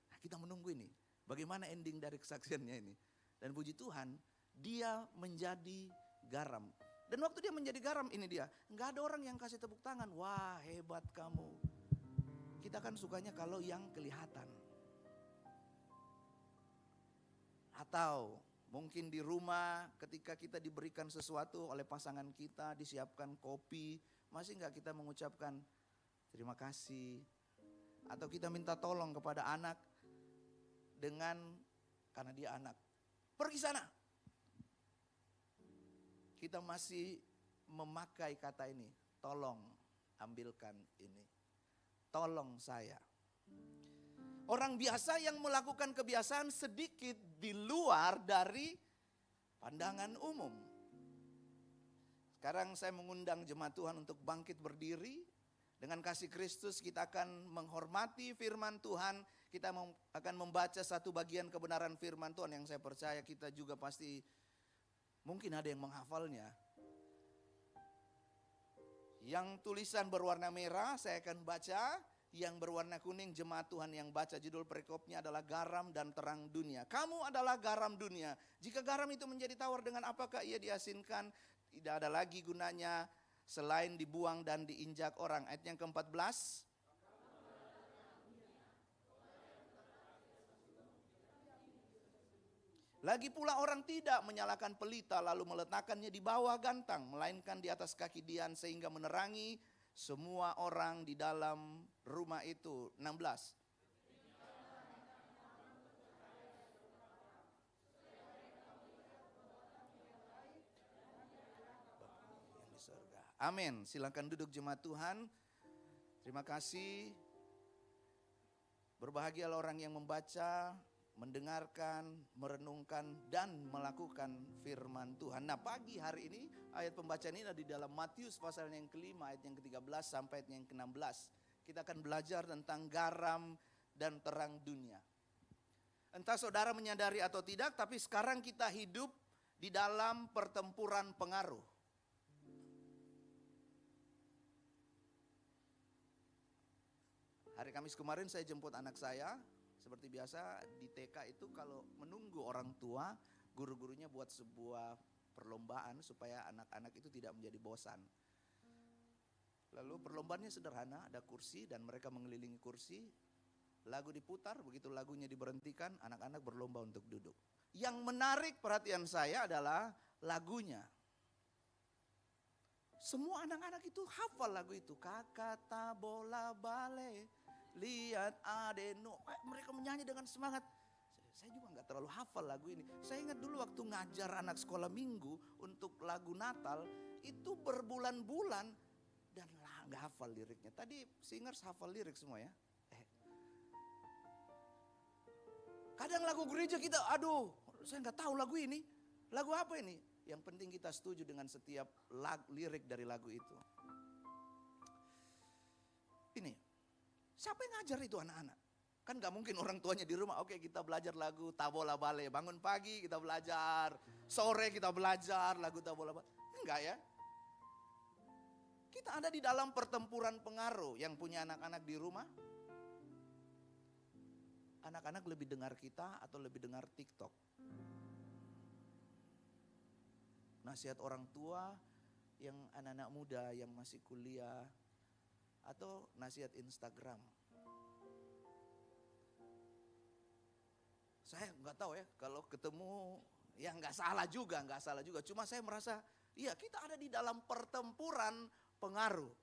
Nah, kita menunggu ini, bagaimana ending dari kesaksiannya ini. Dan puji Tuhan, dia menjadi garam. Dan waktu dia menjadi garam ini dia, nggak ada orang yang kasih tepuk tangan. Wah, hebat kamu. Kita kan sukanya kalau yang kelihatan. Atau mungkin di rumah ketika kita diberikan sesuatu oleh pasangan kita, disiapkan kopi, masih nggak kita mengucapkan terima kasih. Atau kita minta tolong kepada anak karena dia anak. Pergi sana. Kita masih memakai kata ini, tolong ambilkan ini. Tolong saya. Orang biasa yang melakukan kebiasaan sedikit di luar dari pandangan umum. Sekarang saya mengundang jemaat Tuhan untuk bangkit berdiri. Dengan kasih Kristus kita akan menghormati firman Tuhan. Kita akan membaca satu bagian kebenaran firman Tuhan yang saya percaya kita juga pasti mungkin ada yang menghafalnya. Yang tulisan berwarna merah saya akan baca. Yang berwarna kuning jemaat Tuhan yang baca. Judul perikopnya adalah garam dan terang dunia. Kamu adalah garam dunia. Jika garam itu menjadi tawar, dengan apakah ia diasinkan? Tidak ada lagi gunanya selain dibuang dan diinjak orang. Ayat yang ke-14. Lagi pula orang tidak menyalakan pelita lalu meletakkannya di bawah gantang, melainkan di atas kaki dian sehingga menerangi semua orang di dalam rumah itu. 16. Amin. Silakan duduk jemaat Tuhan. Terima kasih. Berbahagialah orang yang membaca mendengarkan, merenungkan, dan melakukan firman Tuhan. Nah, pagi hari ini ayat pembacaan ini ada di dalam Matius pasal yang kelima, ayat yang ke-13 sampai ayat yang ke-16. Kita akan belajar tentang garam dan terang dunia. Entah saudara menyadari atau tidak, tapi sekarang kita hidup di dalam pertempuran pengaruh. Hari Kamis kemarin saya jemput anak saya. Seperti biasa di TK itu kalau menunggu orang tua, guru-gurunya buat sebuah perlombaan supaya anak-anak itu tidak menjadi bosan. Lalu perlombaannya sederhana, ada kursi dan mereka mengelilingi kursi. Lagu diputar, begitu lagunya diberhentikan, anak-anak berlomba untuk duduk. Yang menarik perhatian saya adalah lagunya. Semua anak-anak itu hafal lagu itu. Kakak tak bola bale, lihat adeno. Mereka menyanyi dengan semangat. Saya juga gak terlalu hafal lagu ini. Saya ingat dulu waktu ngajar anak sekolah minggu untuk lagu Natal, itu berbulan-bulan dan gak hafal liriknya. Tadi singers hafal lirik semua ya. Kadang lagu gereja kita, aduh saya gak tahu lagu ini. Lagu apa ini? Yang penting kita setuju dengan setiap lirik dari lagu itu. Ini, siapa yang ngajar itu anak-anak? Kan gak mungkin orang tuanya di rumah, oke kita belajar lagu Tabola Bale. Bangun pagi kita belajar, sore kita belajar lagu Tabola Bale. Enggak ya. Kita ada di dalam pertempuran pengaruh. Yang punya anak-anak di rumah, anak-anak lebih dengar kita atau lebih dengar TikTok? Nasihat orang tua yang anak-anak muda yang masih kuliah atau nasihat Instagram? Saya nggak tahu ya, kalau ketemu ya nggak salah juga. Cuma saya merasa, iya kita ada di dalam pertempuran pengaruh.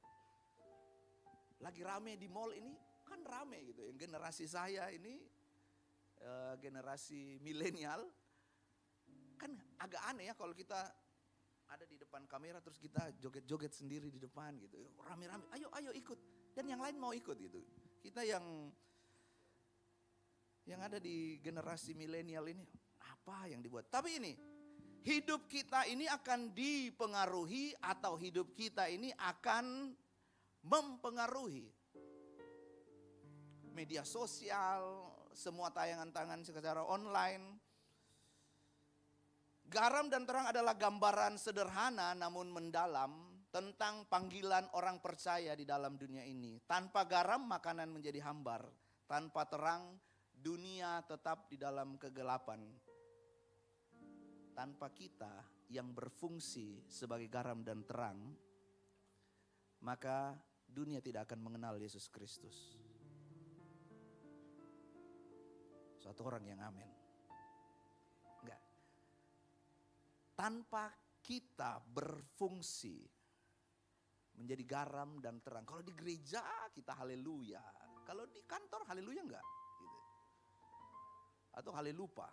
Lagi rame di mall ini, kan rame gitu. Yang generasi saya ini, generasi milenial, kan agak aneh ya kalau kita ada di depan kamera terus kita joget-joget sendiri di depan gitu. Rame-rame, ayo ikut. Dan yang lain mau ikut gitu. Kita yang ada di generasi milenial ini, apa yang dibuat? Tapi ini, hidup kita ini akan dipengaruhi atau hidup kita ini akan mempengaruhi media sosial, semua tayangan-tayangan secara online. Garam dan terang adalah gambaran sederhana namun mendalam tentang panggilan orang percaya di dalam dunia ini. Tanpa garam makanan menjadi hambar, tanpa terang dunia tetap di dalam kegelapan. Tanpa kita yang berfungsi sebagai garam dan terang, maka dunia tidak akan mengenal Yesus Kristus. Suatu orang yang amin. Enggak. Tanpa kita berfungsi menjadi garam dan terang. Kalau di gereja kita haleluya. Kalau di kantor haleluya enggak? Gitu. Atau halelupa.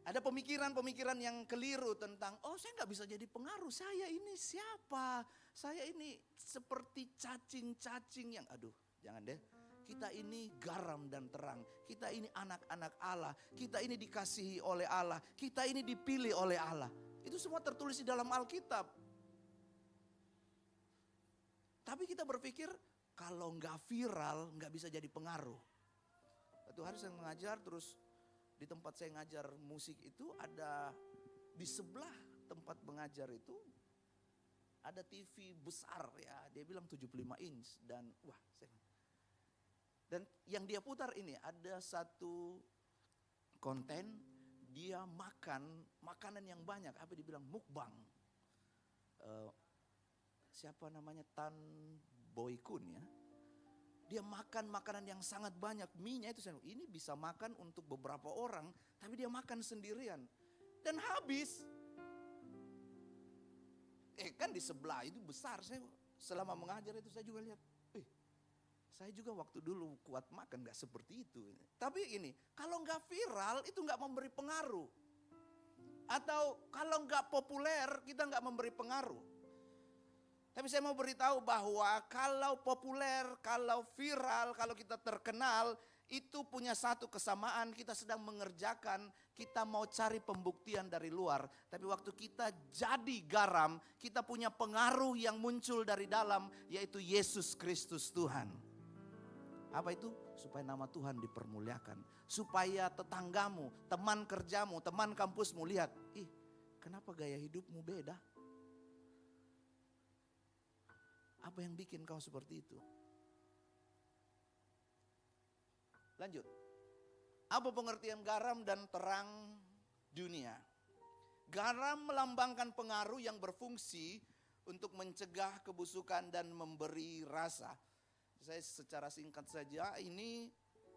Ada pemikiran-pemikiran yang keliru tentang, oh saya nggak bisa jadi pengaruh, saya ini siapa? Saya ini seperti cacing-cacing yang, aduh jangan deh. Kita ini garam dan terang, kita ini anak-anak Allah, kita ini dikasihi oleh Allah, kita ini dipilih oleh Allah. Itu semua tertulis di dalam Alkitab. Tapi kita berpikir, kalau nggak viral nggak bisa jadi pengaruh. Satu hari saya mengajar terus, di tempat saya ngajar musik itu ada di sebelah tempat mengajar itu ada TV besar ya, dia bilang 75 inch dan wah dan yang dia putar ini ada satu konten dia makan makanan yang banyak, apa dibilang mukbang. Siapa namanya Tan Boy Kun ya. Dia makan makanan yang sangat banyak, mie-nya itu ini bisa makan untuk beberapa orang, tapi dia makan sendirian dan habis. Kan di sebelah itu besar, saya selama mengajar itu saya juga lihat, saya juga waktu dulu kuat makan nggak seperti itu. Tapi ini kalau nggak viral itu nggak memberi pengaruh, atau kalau nggak populer kita nggak memberi pengaruh. Tapi saya mau beritahu bahwa kalau populer, kalau viral, kalau kita terkenal, itu punya satu kesamaan, kita sedang mengerjakan, kita mau cari pembuktian dari luar. Tapi waktu kita jadi garam, kita punya pengaruh yang muncul dari dalam, yaitu Yesus Kristus Tuhan. Apa itu? Supaya nama Tuhan dipermuliakan. Supaya tetanggamu, teman kerjamu, teman kampusmu lihat, ih kenapa gaya hidupmu beda? Apa yang bikin kau seperti itu? Lanjut. Apa pengertian garam dan terang dunia? Garam melambangkan pengaruh yang berfungsi untuk mencegah kebusukan dan memberi rasa. Saya secara singkat saja, ini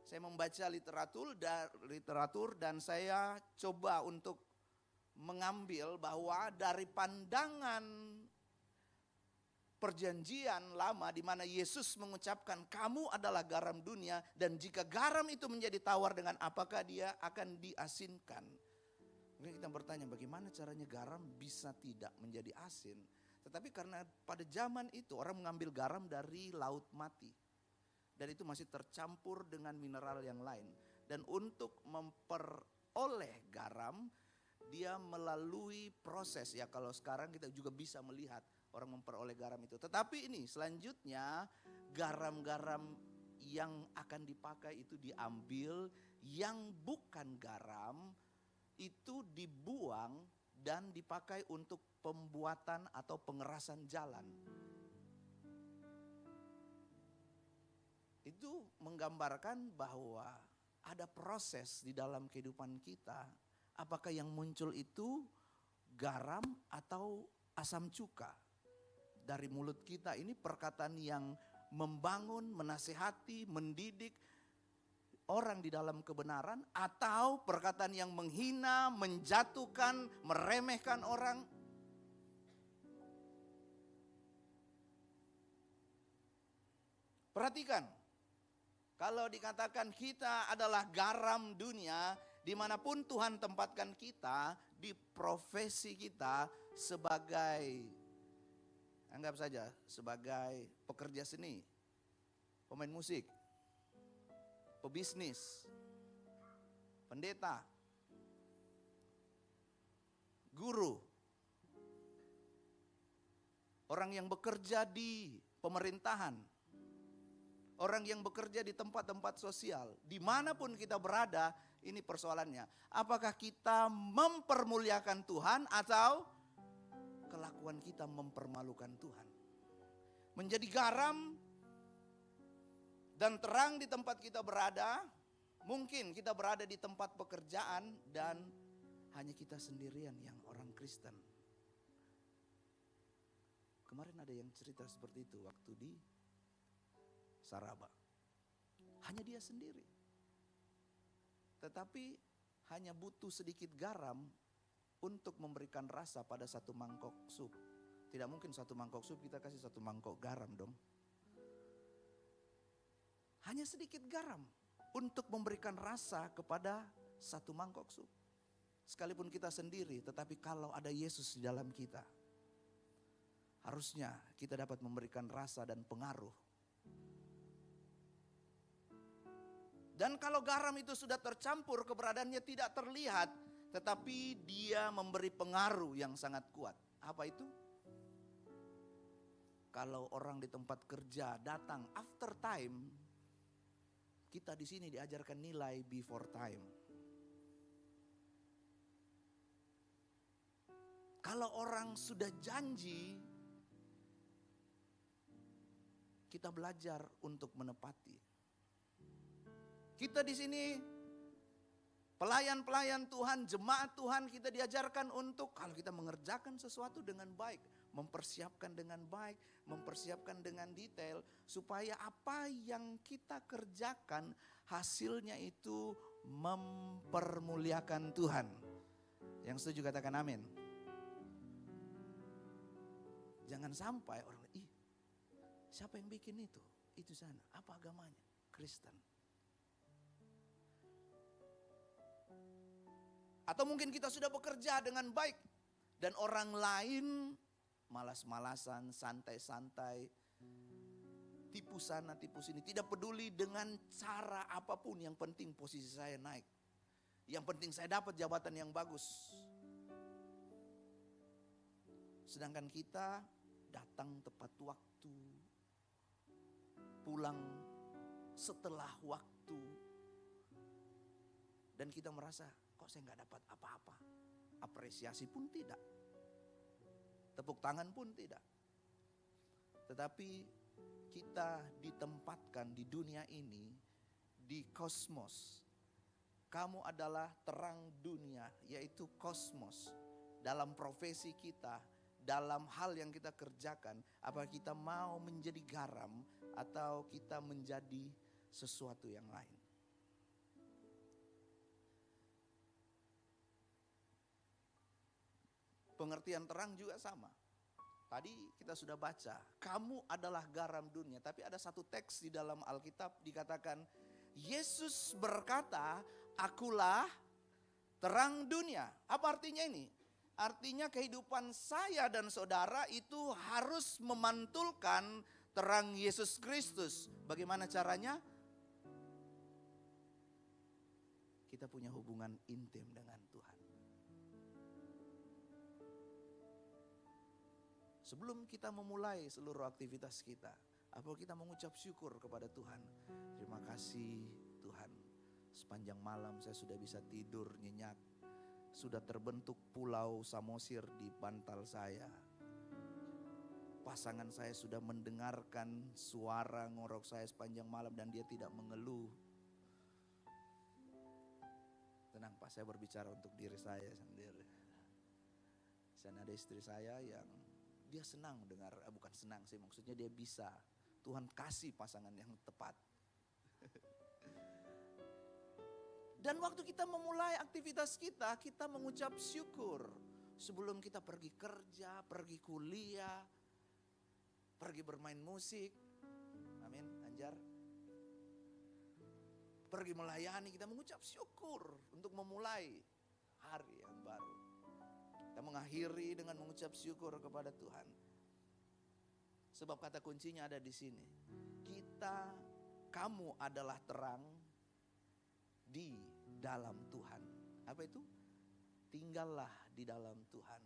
saya membaca literatur dan saya coba untuk mengambil bahwa dari pandangan Perjanjian Lama di mana Yesus mengucapkan kamu adalah garam dunia, dan jika garam itu menjadi tawar, dengan apakah dia akan diasinkan? Mungkin kita bertanya bagaimana caranya garam bisa tidak menjadi asin. Tetapi karena pada zaman itu orang mengambil garam dari laut mati, dan itu masih tercampur dengan mineral yang lain. Dan untuk memperoleh garam, dia melalui proses, ya kalau sekarang kita juga bisa melihat orang memperoleh garam itu. Tetapi ini selanjutnya garam-garam yang akan dipakai itu diambil, yang bukan garam itu dibuang dan dipakai untuk pembuatan atau pengerasan jalan. Itu menggambarkan bahwa ada proses di dalam kehidupan kita. Apakah yang muncul itu garam atau asam cuka? Dari mulut kita ini perkataan yang membangun, menasihati, mendidik orang di dalam kebenaran, atau perkataan yang menghina, menjatuhkan, meremehkan orang. Perhatikan, kalau dikatakan kita adalah garam dunia, dimanapun Tuhan tempatkan kita, di profesi kita sebagai, anggap saja sebagai pekerja seni, pemain musik, pebisnis, pendeta, guru, orang yang bekerja di pemerintahan, orang yang bekerja di tempat-tempat sosial, dimanapun kita berada, ini persoalannya. Apakah kita mempermuliakan Tuhan atau kelakuan kita mempermalukan Tuhan? Menjadi garam dan terang di tempat kita berada. Mungkin kita berada di tempat pekerjaan dan hanya kita sendirian yang orang Kristen. Kemarin ada yang cerita seperti itu waktu di Saraba. Hanya dia sendiri. Tetapi hanya butuh sedikit garam untuk memberikan rasa pada satu mangkok sup. Tidak mungkin satu mangkok sup kita kasih satu mangkok garam dong. Hanya sedikit garam untuk memberikan rasa kepada satu mangkok sup. Sekalipun kita sendiri, tetapi kalau ada Yesus di dalam kita, harusnya kita dapat memberikan rasa dan pengaruh. Dan kalau garam itu sudah tercampur, keberadaannya tidak terlihat, tetapi dia memberi pengaruh yang sangat kuat. Apa itu? Kalau orang di tempat kerja datang after time, kita di sini diajarkan nilai before time. Kalau orang sudah janji, kita belajar untuk menepati. Kita di sini pelayan-pelayan Tuhan, jemaat Tuhan, kita diajarkan untuk kalau kita mengerjakan sesuatu dengan baik, mempersiapkan dengan baik, mempersiapkan dengan detail, supaya apa yang kita kerjakan hasilnya itu mempermuliakan Tuhan. Yang setuju katakan amin. Jangan sampai orang, siapa yang bikin itu? Itu sana, apa agamanya? Kristen. Atau mungkin kita sudah bekerja dengan baik dan orang lain malas-malasan, santai-santai, tipu sana, tipu sini. Tidak peduli dengan cara apapun, yang penting posisi saya naik. Yang penting saya dapat jabatan yang bagus. Sedangkan kita datang tepat waktu, pulang setelah waktu. Dan kita merasa, kok saya nggak dapat apa-apa. Apresiasi pun tidak. Tepuk tangan pun tidak. Tetapi kita ditempatkan di dunia ini, di kosmos. Kamu adalah terang dunia, yaitu kosmos. Dalam profesi kita, dalam hal yang kita kerjakan, apa kita mau menjadi garam atau kita menjadi sesuatu yang lain. Pengertian terang juga sama. Tadi kita sudah baca, kamu adalah garam dunia. Tapi ada satu teks di dalam Alkitab dikatakan, Yesus berkata, akulah terang dunia. Apa artinya ini? Artinya kehidupan saya dan saudara itu harus memantulkan terang Yesus Kristus. Bagaimana caranya? Kita punya hubungan intim dengan Tuhan. Sebelum kita memulai seluruh aktivitas kita, apa kita mengucap syukur kepada Tuhan? Terima kasih Tuhan, sepanjang malam saya sudah bisa tidur nyenyak. Sudah terbentuk pulau Samosir di bantal saya. Pasangan saya sudah mendengarkan suara ngorok saya sepanjang malam dan dia tidak mengeluh. Tenang Pak, saya berbicara untuk diri saya sendiri. Sana ada istri saya yang dia senang dengar, bukan senang sih, maksudnya dia bisa. Tuhan kasih pasangan yang tepat. Dan waktu kita memulai aktivitas kita, kita mengucap syukur. Sebelum kita pergi kerja, pergi kuliah, pergi bermain musik. Amin, Anjar. Pergi melayani, kita mengucap syukur untuk memulai hari yang baru. Kita mengakhiri dengan mengucap syukur kepada Tuhan. Sebab kata kuncinya ada di sini. Kamu adalah terang di dalam Tuhan. Apa itu? Tinggallah di dalam Tuhan.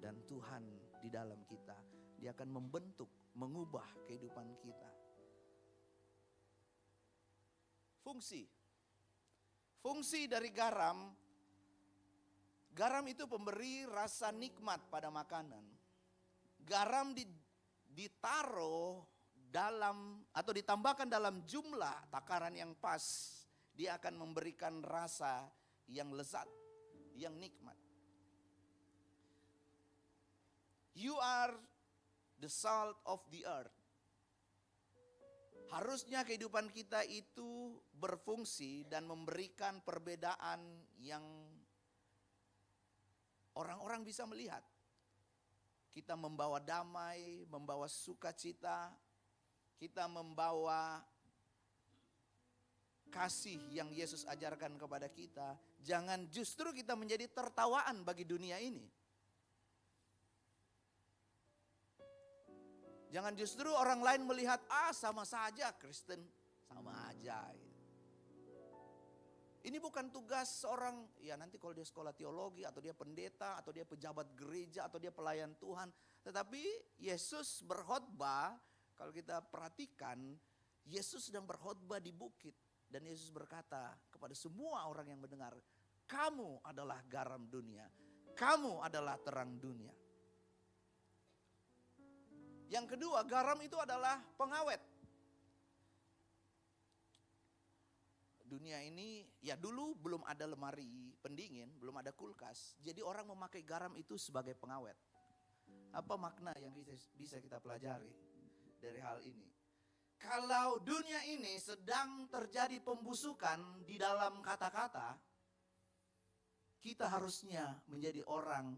Dan Tuhan di dalam kita. Dia akan membentuk, mengubah kehidupan kita. Fungsi dari garam. Garam itu pemberi rasa nikmat pada makanan. Garam ditaruh dalam atau ditambahkan dalam jumlah takaran yang pas. Dia akan memberikan rasa yang lezat, yang nikmat. You are the salt of the earth. Harusnya kehidupan kita itu berfungsi dan memberikan perbedaan yang orang-orang bisa melihat. Kita membawa damai, membawa sukacita, kita membawa kasih yang Yesus ajarkan kepada kita. Jangan justru kita menjadi tertawaan bagi dunia ini. Jangan justru orang lain melihat, sama saja Kristen, sama aja. Ini bukan tugas seorang, ya nanti kalau dia sekolah teologi, atau dia pendeta, atau dia pejabat gereja, atau dia pelayan Tuhan. Tetapi Yesus berkhotbah, kalau kita perhatikan, Yesus sedang berkhotbah di bukit. Dan Yesus berkata kepada semua orang yang mendengar, kamu adalah garam dunia, kamu adalah terang dunia. Yang kedua, garam itu adalah pengawet. Dunia ini, ya dulu belum ada lemari pendingin, belum ada kulkas. Jadi orang memakai garam itu sebagai pengawet. Apa makna yang bisa kita pelajari dari hal ini? Kalau dunia ini sedang terjadi pembusukan di dalam kata-kata, kita harusnya menjadi orang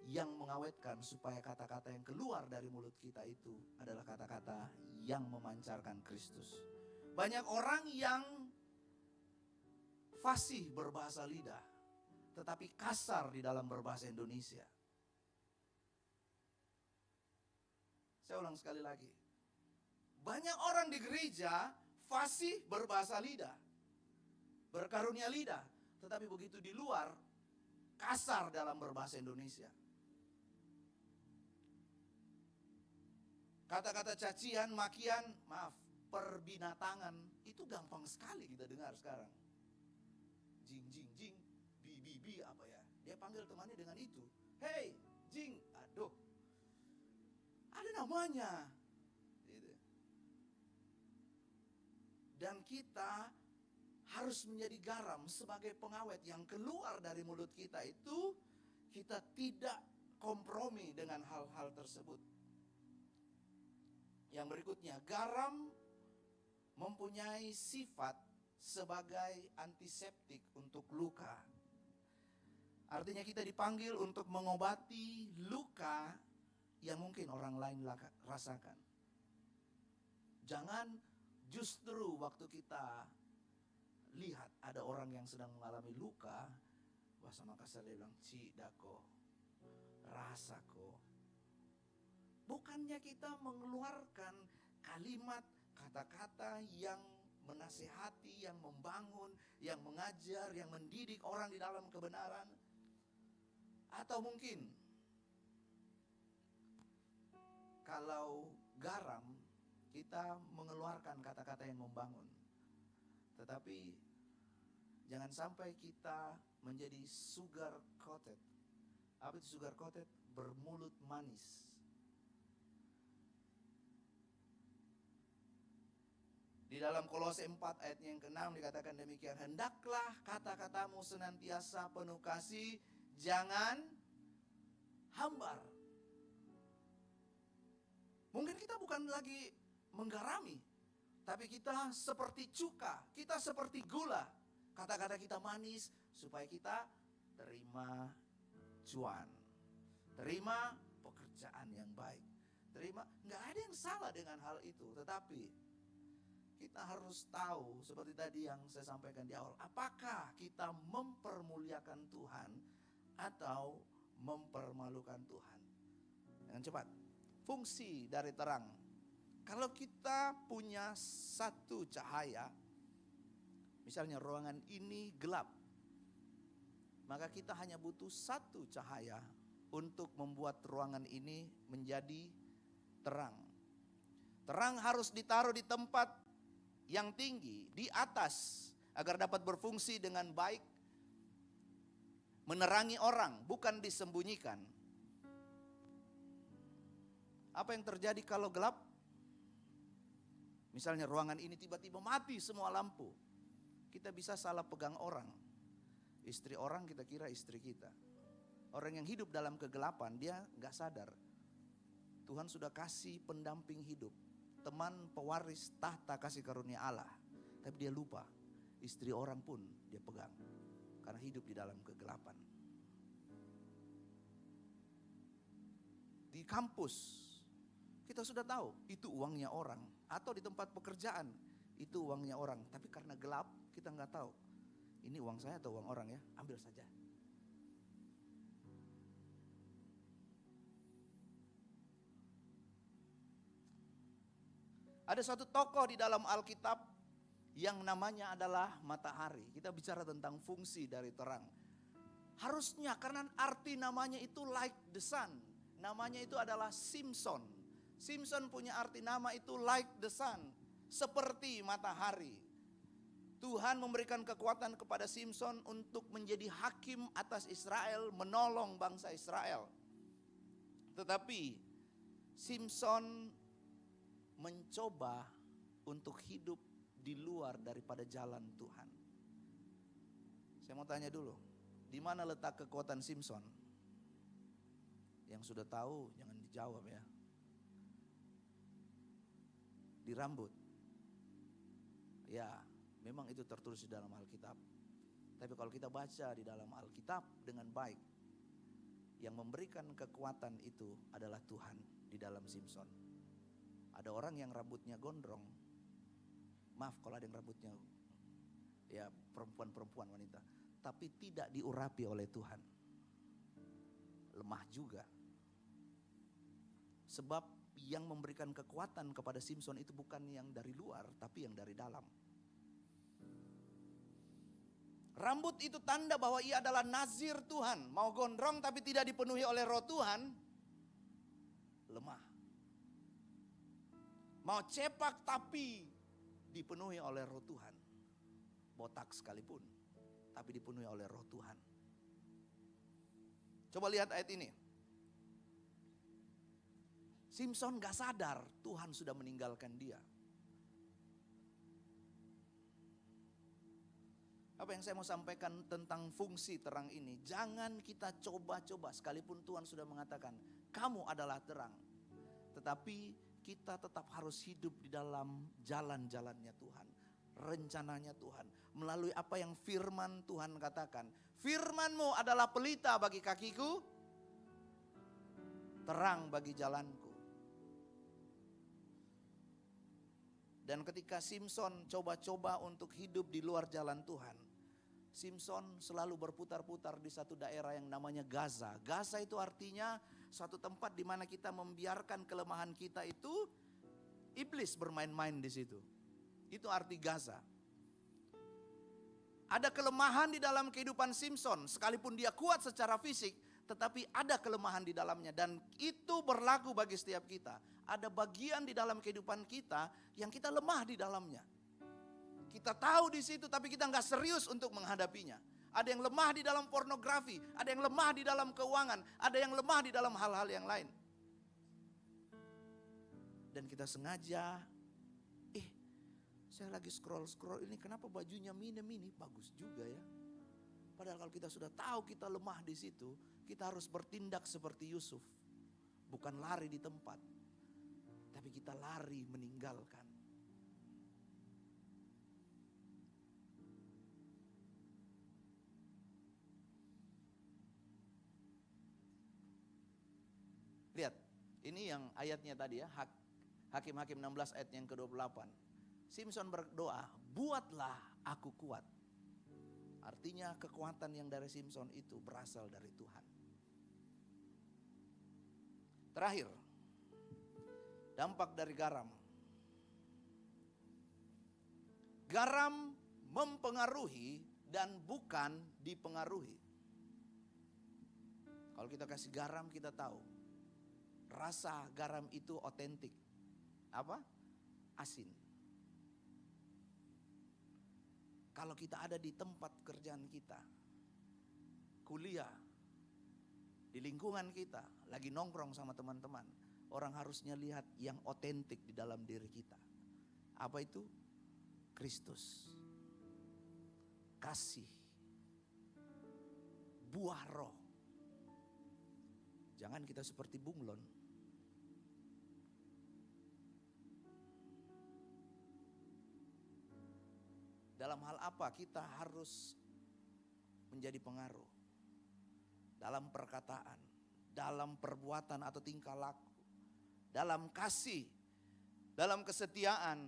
yang mengawetkan supaya kata-kata yang keluar dari mulut kita itu adalah kata-kata yang memancarkan Kristus. Banyak orang yang fasih berbahasa lidah, tetapi kasar di dalam berbahasa Indonesia. Saya ulang sekali lagi. Banyak orang di gereja fasih berbahasa lidah, berkarunia lidah, tetapi begitu di luar kasar dalam berbahasa Indonesia. Kata-kata cacian, makian, maaf, perbinatangan itu gampang sekali kita dengar sekarang. Jing, jing, jing, bi, bi, bi, apa ya? Dia panggil temannya dengan itu. Hey, jing, aduh. Ada namanya. Gitu. Dan kita harus menjadi garam sebagai pengawet yang keluar dari mulut kita itu, kita tidak kompromi dengan hal-hal tersebut. Yang berikutnya, garam mempunyai sifat sebagai antiseptik untuk luka. Artinya kita dipanggil untuk mengobati luka yang mungkin orang lain rasakan. Jangan justru waktu kita lihat ada orang yang sedang mengalami luka, bahasa Makassar dia bilang, "Cidako, rasako." Bukannya kita mengeluarkan kalimat, kata-kata yang menasehati, yang membangun, yang mengajar, yang mendidik orang di dalam kebenaran. Atau mungkin kalau garam, kita mengeluarkan kata-kata yang membangun. Tetapi jangan sampai kita menjadi sugar coated. Apa itu sugar coated? Bermulut manis. Di dalam Kolose 4 ayat yang ke-6 dikatakan demikian. Hendaklah kata-katamu senantiasa penuh kasih, jangan hambar. Mungkin kita bukan lagi menggarami, tapi kita seperti cuka, kita seperti gula. Kata-kata kita manis supaya kita terima cuan, terima pekerjaan yang baik, terima. Nggak ada yang salah dengan hal itu, tetapi kita harus tahu seperti tadi yang saya sampaikan di awal, apakah kita mempermuliakan Tuhan atau mempermalukan Tuhan. Dengan cepat, fungsi dari terang. Kalau kita punya satu cahaya, misalnya ruangan ini gelap, maka kita hanya butuh satu cahaya untuk membuat ruangan ini menjadi terang. Terang harus ditaruh di tempat yang tinggi, di atas, agar dapat berfungsi dengan baik, menerangi orang, bukan disembunyikan. Apa yang terjadi kalau gelap? Misalnya ruangan ini tiba-tiba mati semua lampu. Kita bisa salah pegang orang. Istri orang kita kira istri kita. Orang yang hidup dalam kegelapan dia gak sadar. Tuhan sudah kasih pendamping hidup, teman pewaris tahta kasih karunia Allah. Tapi dia lupa, istri orang pun dia pegang. Karena hidup di dalam kegelapan. Di kampus kita sudah tahu itu uangnya orang, atau di tempat pekerjaan itu uangnya orang, tapi karena gelap kita nggak tahu ini uang saya atau uang orang ya, ambil saja. Ada satu tokoh di dalam Alkitab yang namanya adalah matahari. Kita bicara tentang fungsi dari terang. Harusnya karena arti namanya itu like the sun, namanya itu adalah Simpson. Simpson punya arti nama itu like the sun, seperti matahari. Tuhan memberikan kekuatan kepada Simpson untuk menjadi hakim atas Israel, menolong bangsa Israel. Tetapi Simpson mencoba untuk hidup di luar daripada jalan Tuhan. Saya mau tanya dulu, di mana letak kekuatan Simpson? Yang sudah tahu jangan dijawab ya. Di rambut. Ya, memang itu tertulis di dalam Alkitab. Tapi kalau kita baca di dalam Alkitab dengan baik, yang memberikan kekuatan itu adalah Tuhan di dalam Simpson. Ada orang yang rambutnya gondrong. Maaf kalau ada yang rambutnya ya perempuan wanita, tapi tidak diurapi oleh Tuhan. Lemah juga. Sebab yang memberikan kekuatan kepada Simpson itu bukan yang dari luar, tapi yang dari dalam. Rambut itu tanda bahwa ia adalah nazir Tuhan. Mau gondrong tapi tidak dipenuhi oleh roh Tuhan, lemah. Mau cepak tapi dipenuhi oleh roh Tuhan, botak sekalipun, tapi dipenuhi oleh roh Tuhan. Coba lihat ayat ini. Simpson gak sadar Tuhan sudah meninggalkan dia. Apa yang saya mau sampaikan tentang fungsi terang ini, jangan kita coba-coba, sekalipun Tuhan sudah mengatakan kamu adalah terang, tetapi kita tetap harus hidup di dalam jalan-jalannya Tuhan, rencananya Tuhan, melalui apa yang firman Tuhan katakan. Firman-Mu adalah pelita bagi kakiku, terang bagi jalanku. Dan ketika Simpson coba-coba untuk hidup di luar jalan Tuhan, Simpson selalu berputar-putar di satu daerah yang namanya Gaza. Gaza itu artinya suatu tempat di mana kita membiarkan kelemahan kita itu, iblis bermain-main di situ. Itu arti Gaza. Ada kelemahan di dalam kehidupan Simpson, sekalipun dia kuat secara fisik, tetapi ada kelemahan di dalamnya, dan itu berlaku bagi setiap kita. Ada bagian di dalam kehidupan kita yang kita lemah di dalamnya. Kita tahu di situ, tapi kita nggak serius untuk menghadapinya. Ada yang lemah di dalam pornografi, ada yang lemah di dalam keuangan, ada yang lemah di dalam hal-hal yang lain. Dan kita sengaja, saya lagi scroll ini, kenapa bajunya mini, bagus juga ya. Padahal kalau kita sudah tahu kita lemah di situ, kita harus bertindak seperti Yusuf. Bukan lari di tempat, tapi kita lari meninggalkan. Lihat, ini yang ayatnya tadi ya, Hakim-Hakim 16 ayat yang ke-28. Simpson berdoa, buatlah aku kuat. Artinya kekuatan yang dari Simpson itu berasal dari Tuhan. Terakhir, dampak dari garam. Garam mempengaruhi dan bukan dipengaruhi. Kalau kita kasih garam, kita tahu rasa garam itu otentik. Apa? Asin. Kalau kita ada di tempat kerjaan kita, kuliah, di lingkungan kita, lagi nongkrong sama teman-teman, orang harusnya lihat yang otentik di dalam diri kita. Apa itu? Kristus. Kasih. Buah roh. Jangan kita seperti bunglon. Dalam hal apa kita harus menjadi pengaruh? Dalam perkataan, dalam perbuatan atau tingkah laku, dalam kasih, dalam kesetiaan,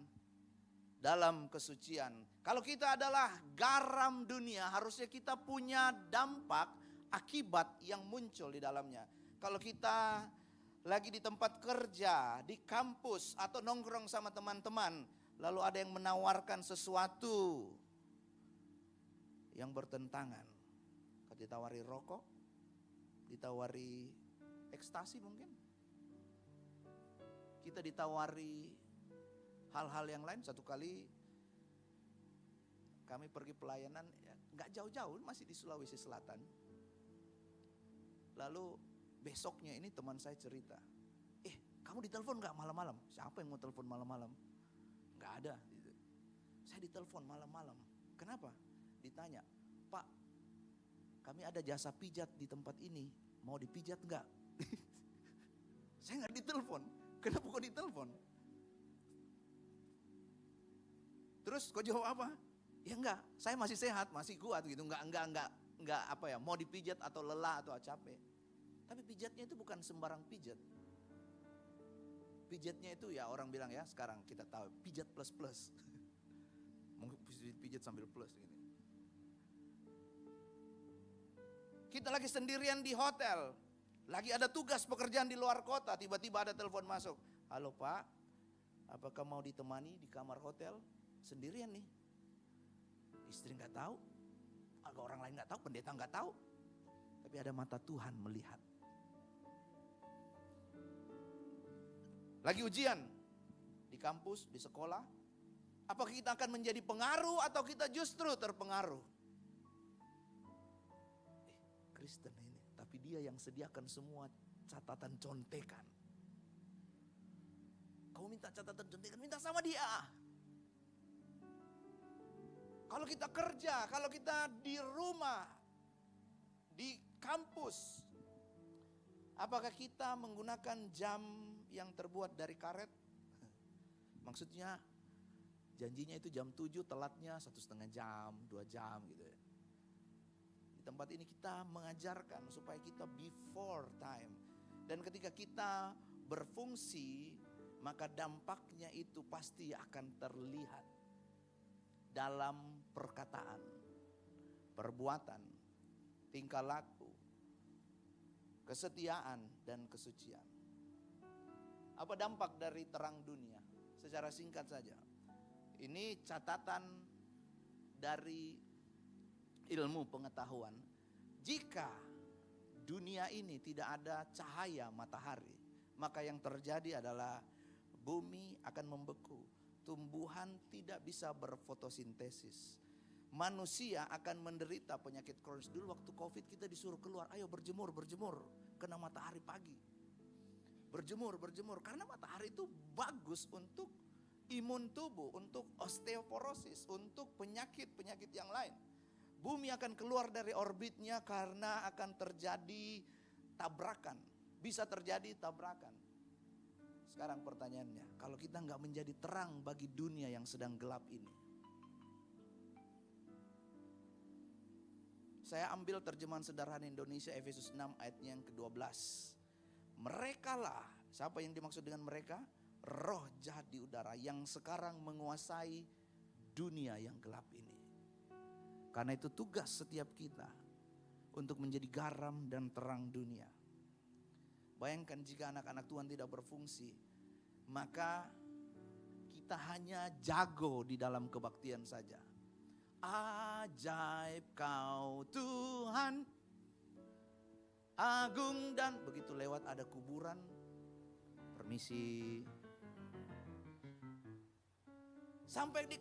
dalam kesucian. Kalau kita adalah garam dunia, harusnya kita punya dampak akibat yang muncul di dalamnya. Kalau kita lagi di tempat kerja, di kampus, atau nongkrong sama teman-teman, lalu ada yang menawarkan sesuatu yang bertentangan. Kalau ditawari rokok, ditawari ekstasi mungkin. Kita ditawari hal-hal yang lain. Satu kali kami pergi pelayanan, ya, gak jauh-jauh, masih di Sulawesi Selatan. Lalu besoknya ini teman saya cerita, kamu ditelepon gak malam-malam? Siapa yang mau telepon malam-malam? Gak ada. Gitu. Saya ditelepon malam-malam. Kenapa? Ditanya, Pak, kami ada jasa pijat di tempat ini, mau dipijat gak? Saya gak ditelepon. Kenapa kok ditelepon? Terus kau jawab apa? Ya enggak, saya masih sehat, masih kuat gitu. Enggak apa ya, mau dipijat atau lelah atau capek. Tapi pijatnya itu bukan sembarang pijat. Pijatnya itu ya orang bilang ya, sekarang kita tahu pijat plus. Mungkin pijat sambil plus gini. Kita lagi sendirian di hotel, lagi ada tugas pekerjaan di luar kota, tiba-tiba ada telepon masuk. Halo Pak, apakah mau ditemani di kamar hotel? Sendirian nih. Istri nggak tahu, agak orang lain nggak tahu, pendeta nggak tahu. Tapi ada mata Tuhan melihat. Lagi ujian di kampus, di sekolah. Apakah kita akan menjadi pengaruh atau kita justru terpengaruh? Kristen ini, tapi dia yang sediakan semua catatan contekan. Kau minta catatan contekan, minta sama dia. Kalau kita kerja, kalau kita di rumah, di kampus, apakah kita menggunakan jam yang terbuat dari karet? Maksudnya janjinya itu jam 7, telatnya 1,5 jam, 2 jam gitu ya. Di tempat ini kita mengajarkan supaya kita before time. Dan ketika kita berfungsi, maka dampaknya itu pasti akan terlihat dalam perkataan, perbuatan, tingkah laku, kesetiaan dan kesucian. Apa dampak dari terang dunia? Secara singkat saja. Ini catatan dari ilmu pengetahuan. Jika dunia ini tidak ada cahaya matahari, maka yang terjadi adalah bumi akan membeku. Tumbuhan tidak bisa berfotosintesis. Manusia akan menderita penyakit kronis. Dulu waktu COVID kita disuruh keluar, ayo berjemur, kena matahari pagi. Berjemur, karena matahari itu bagus untuk imun tubuh, untuk osteoporosis, untuk penyakit-penyakit yang lain. Bumi akan keluar dari orbitnya karena akan terjadi tabrakan. Bisa terjadi tabrakan. Sekarang pertanyaannya, kalau kita nggak menjadi terang bagi dunia yang sedang gelap ini. Saya ambil terjemahan sederhana Indonesia Efesus 6 ayatnya yang ke-12. Merekalah, siapa yang dimaksud dengan mereka? Roh jahat di udara yang sekarang menguasai dunia yang gelap ini. Karena itu tugas setiap kita untuk menjadi garam dan terang dunia. Bayangkan jika anak-anak Tuhan tidak berfungsi, maka kita hanya jago di dalam kebaktian saja. Ajaib kau Tuhan, agung dan begitu lewat ada kuburan, permisi. Sampai di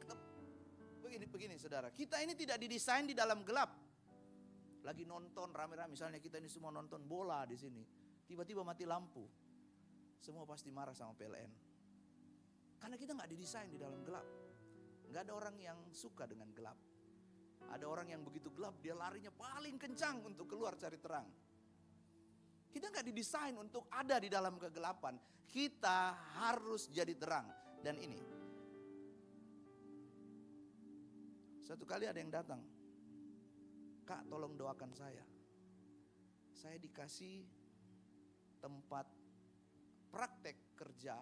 begini saudara, kita ini tidak didesain di dalam gelap. Lagi nonton rame-rame, misalnya kita ini semua nonton bola di sini. Tiba-tiba mati lampu, semua pasti marah sama PLN. Karena kita nggak didesain di dalam gelap. Nggak ada orang yang suka dengan gelap. Ada orang yang begitu gelap dia larinya paling kencang untuk keluar cari terang. Kita nggak didesain untuk ada di dalam kegelapan. Kita harus jadi terang. Dan ini, satu kali ada yang datang, Kak tolong doakan saya. Saya dikasih tempat praktek kerja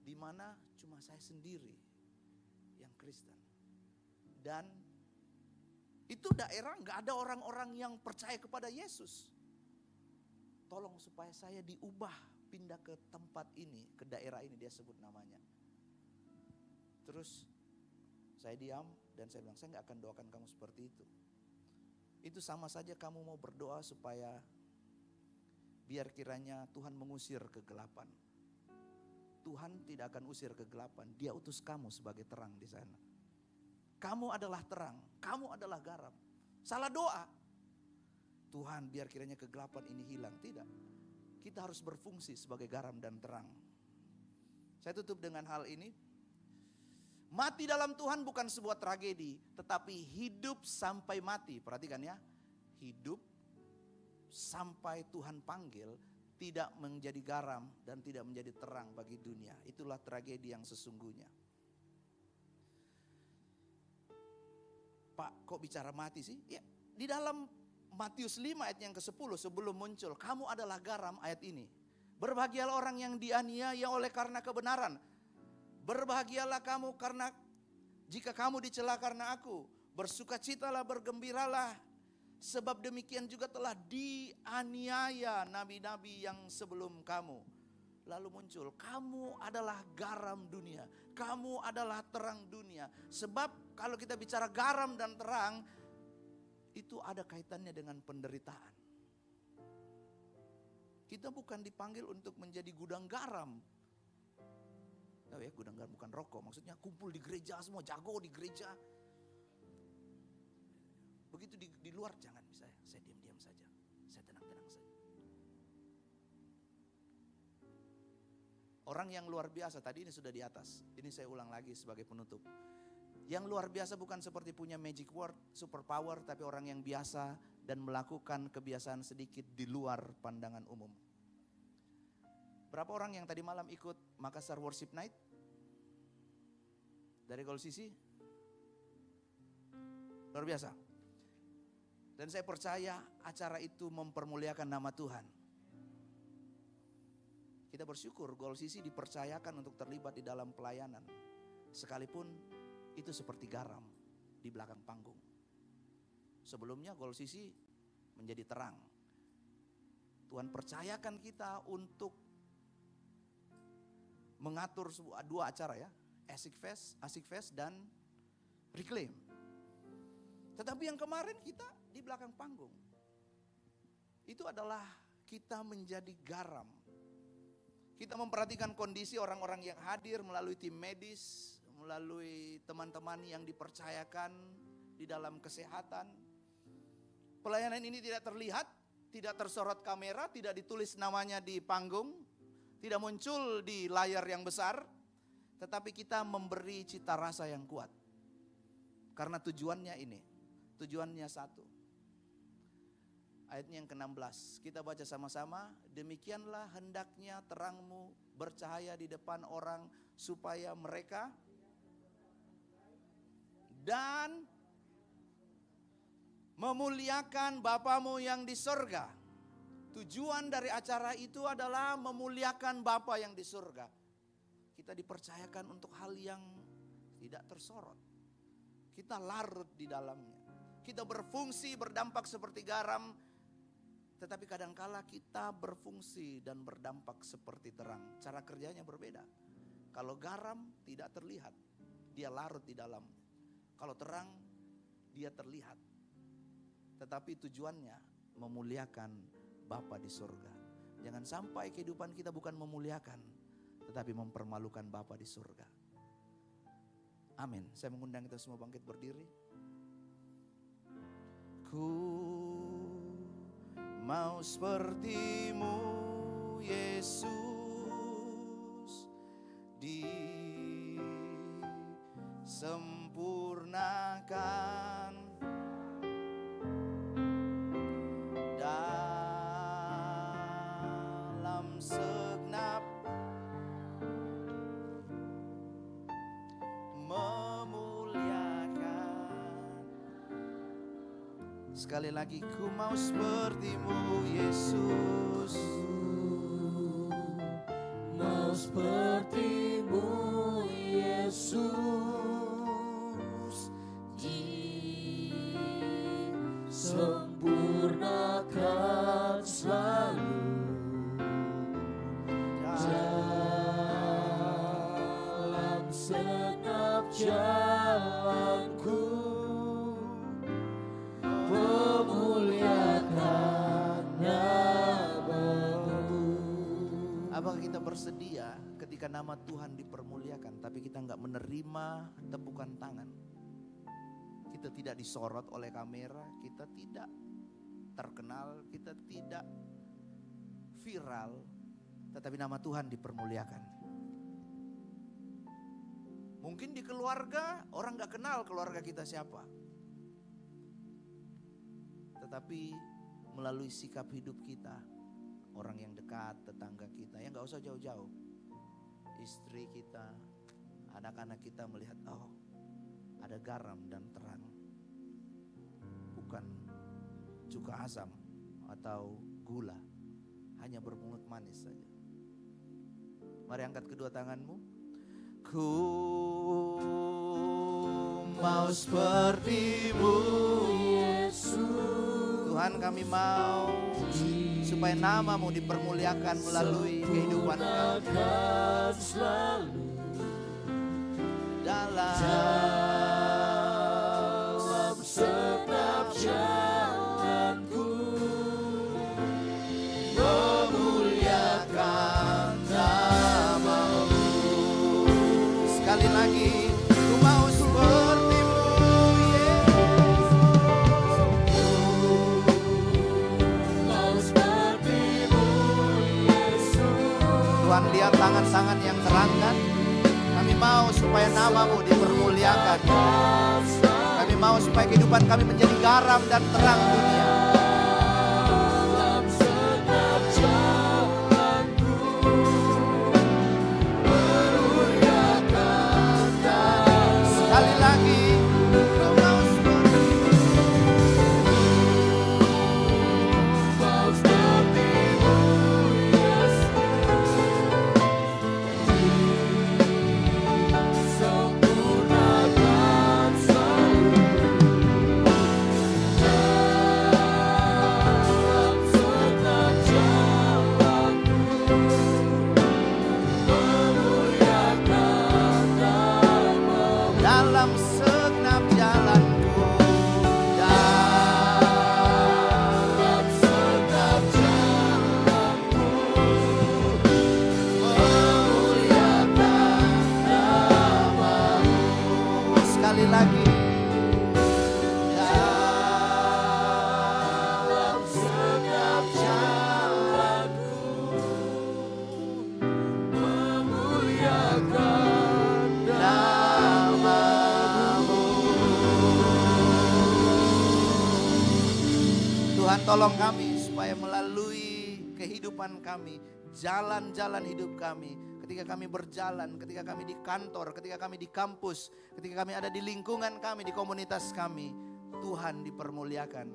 di mana cuma saya sendiri yang Kristen. Dan itu daerah nggak ada orang-orang yang percaya kepada Yesus. Tolong supaya saya diubah, pindah ke tempat ini, ke daerah ini, dia sebut namanya. Terus saya diam dan saya bilang, saya nggak akan doakan kamu seperti itu. Itu sama saja kamu mau berdoa supaya biar kiranya Tuhan mengusir kegelapan. Tuhan tidak akan usir kegelapan, Dia utus kamu sebagai terang di sana. Kamu adalah terang, kamu adalah garam. Salah doa, Tuhan biar kiranya kegelapan ini hilang. Tidak, kita harus berfungsi sebagai garam dan terang. Saya tutup dengan hal ini. Mati dalam Tuhan bukan sebuah tragedi, tetapi hidup sampai mati. Perhatikan ya, hidup sampai Tuhan panggil, tidak menjadi garam dan tidak menjadi terang bagi dunia. Itulah tragedi yang sesungguhnya. Pak, kok bicara mati sih? Ya, di dalam Matius 5 ayat yang ke-10 sebelum muncul, kamu adalah garam, ayat ini. Berbahagialah orang yang dianiaya oleh karena kebenaran. Berbahagialah kamu karena jika kamu dicela karena aku. Bersukacitalah, bergembiralah. Sebab demikian juga telah dianiaya nabi-nabi yang sebelum kamu. lalu muncul, kamu adalah garam dunia, kamu adalah terang dunia. Sebab kalau kita bicara garam dan terang, itu ada kaitannya dengan penderitaan. Kita bukan dipanggil untuk menjadi gudang garam. Tahu ya, gudang garam bukan rokok, maksudnya kumpul di gereja semua, jago di gereja. Begitu di luar jangan, saya diam-diam saja, saya tenang-tenang saja. Orang yang luar biasa, tadi ini sudah di atas, ini saya ulang lagi sebagai penutup. Yang luar biasa bukan seperti punya magic word, super power, tapi orang yang biasa dan melakukan kebiasaan sedikit di luar pandangan umum. Berapa orang yang tadi malam ikut Makassar Worship Night? Dari Gold City? Luar biasa. Dan saya percaya acara itu mempermuliakan nama Tuhan. Kita bersyukur Gold City dipercayakan untuk terlibat di dalam pelayanan. Sekalipun itu seperti garam di belakang panggung. Sebelumnya Gold City menjadi terang. Tuhan percayakan kita untuk mengatur dua acara ya, Asik Fest dan Reclaim. Tetapi yang kemarin kita di belakang panggung, itu adalah kita menjadi garam. Kita memperhatikan kondisi orang-orang yang hadir melalui tim medis, melalui teman-teman yang dipercayakan di dalam kesehatan. Pelayanan ini tidak terlihat, tidak tersorot kamera, tidak ditulis namanya di panggung, tidak muncul di layar yang besar, tetapi kita memberi cita rasa yang kuat. Karena tujuannya ini, tujuannya satu. Ayatnya yang ke-16, kita baca sama-sama. Demikianlah hendaknya terangmu bercahaya di depan orang, supaya mereka dan memuliakan Bapamu yang di surga. Tujuan dari acara itu adalah memuliakan Bapa yang di surga. Kita dipercayakan untuk hal yang tidak tersorot. Kita larut di dalamnya. Kita berfungsi, berdampak seperti garam. Tetapi kadangkala kita berfungsi dan berdampak seperti terang. Cara kerjanya berbeda. Kalau garam tidak terlihat, dia larut di dalamnya. Kalau terang, dia terlihat. Tetapi tujuannya memuliakan Bapa di surga. Jangan sampai kehidupan kita bukan memuliakan, tetapi mempermalukan Bapa di surga. Amin. Saya mengundang kita semua bangkit berdiri. Ku mau seperti-Mu Yesus, disempurnakan dalam segenap memuliakan. Sekali lagi, ku mau seperti-Mu Yesus, mau seperti-Mu Yesus, disempurnakan selalu dalam segenap jalanku, memuliakan nama-Mu. Apakah kita bersedia ketika nama Tuhan dipermuliakan, tapi kita nggak menerima tepukan tangan? Kita tidak disorot oleh kamera, kita tidak terkenal, kita tidak viral, tetapi nama Tuhan dipermuliakan. Mungkin di keluarga, orang nggak kenal keluarga kita siapa. Tetapi melalui sikap hidup kita, orang yang dekat, tetangga kita, yang gak usah jauh-jauh, istri kita, anak-anak kita melihat, oh ada garam dan terang, bukan cuka asam atau gula, hanya bermungut manis saja. Mari angkat kedua tanganmu. Ku mau seperti-Mu Yesus. Tuhan Tuhan, kami mau supaya nama-Mu dipermuliakan melalui kehidupan kami. akan selalu Dalam setiap jalanku memuliakan nama-Mu. Sekali lagi, ku mau seperti-Mu, mau seperti-Mu Yesus. Tuhan, lihat tangan-tangan yang terangkat. Kami mau supaya nama-Mu dipermuliakan. Kami mau supaya kehidupan kami menjadi garam dan terang dunia. Dalam setiap jalanku memuliakan nama-Mu. Sekali lagi, ku mau seperti-Mu. Mau seperti-Mu Yesus. Sempurnakan selalu dalam setiap jalanku memuliakan nama-Mu. Dalam segenap jalanku, Dalam setiap jalanku memuliakan nama-Mu. sekali lagi. Dalam setiap jalanku memuliakan Nama-Mu. Tuhan, tolong kami supaya melalui kehidupan kami, jalan-jalan hidup kami, ketika kami berjalan, ketika kami di kantor, ketika kami di kampus, ketika kami ada di lingkungan kami, di komunitas kami, Tuhan dipermuliakan.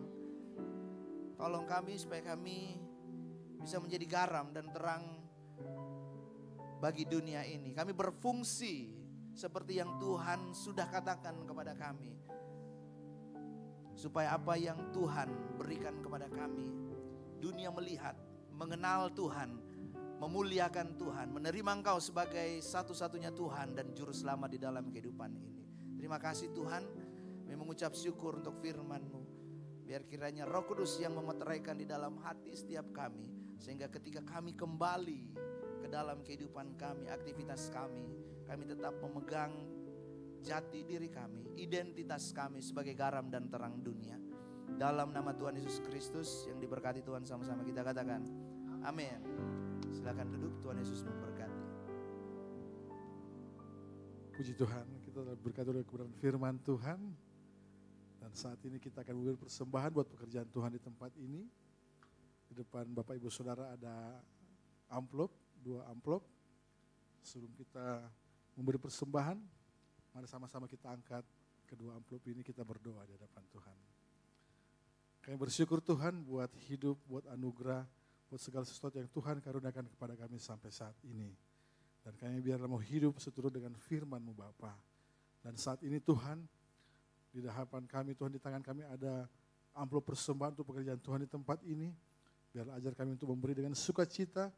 Tolong kami supaya kami bisa menjadi garam dan terang bagi dunia ini. Kami berfungsi seperti yang Tuhan sudah katakan kepada kami. Supaya apa yang Tuhan berikan kepada kami, dunia melihat, mengenal Tuhan, memuliakan Tuhan, menerima Engkau sebagai satu-satunya Tuhan dan Juru Selamat di dalam kehidupan ini. Terima kasih Tuhan, kami mengucap syukur untuk firman-Mu. Biar kiranya Roh Kudus yang memeteraikan di dalam hati setiap kami, sehingga ketika kami kembali ke dalam kehidupan kami, aktivitas kami tetap memegang jati diri kami, identitas kami sebagai garam dan terang dunia. Dalam nama Tuhan Yesus Kristus yang diberkati Tuhan, sama-sama kita katakan amin. Silakan duduk, Tuhan Yesus memberkati. Puji Tuhan, kita telah berkati oleh kebenaran firman Tuhan. Dan saat ini kita akan memberi persembahan buat pekerjaan Tuhan di tempat ini. Di depan Bapak Ibu Saudara ada amplop, 2 amplop. Sebelum kita memberi persembahan, mari sama-sama kita angkat kedua amplop ini, kita berdoa di hadapan Tuhan. Kami bersyukur Tuhan buat hidup, buat anugerah, buat segala sesuatu yang Tuhan karuniakan kepada kami sampai saat ini. Dan kami biarlah mau hidup seturut dengan firman-Mu Bapa. Dan saat ini Tuhan, di hadapan kami Tuhan, di tangan kami ada amplop persembahan untuk pekerjaan Tuhan di tempat ini. Biarlah ajar kami untuk memberi dengan sukacita,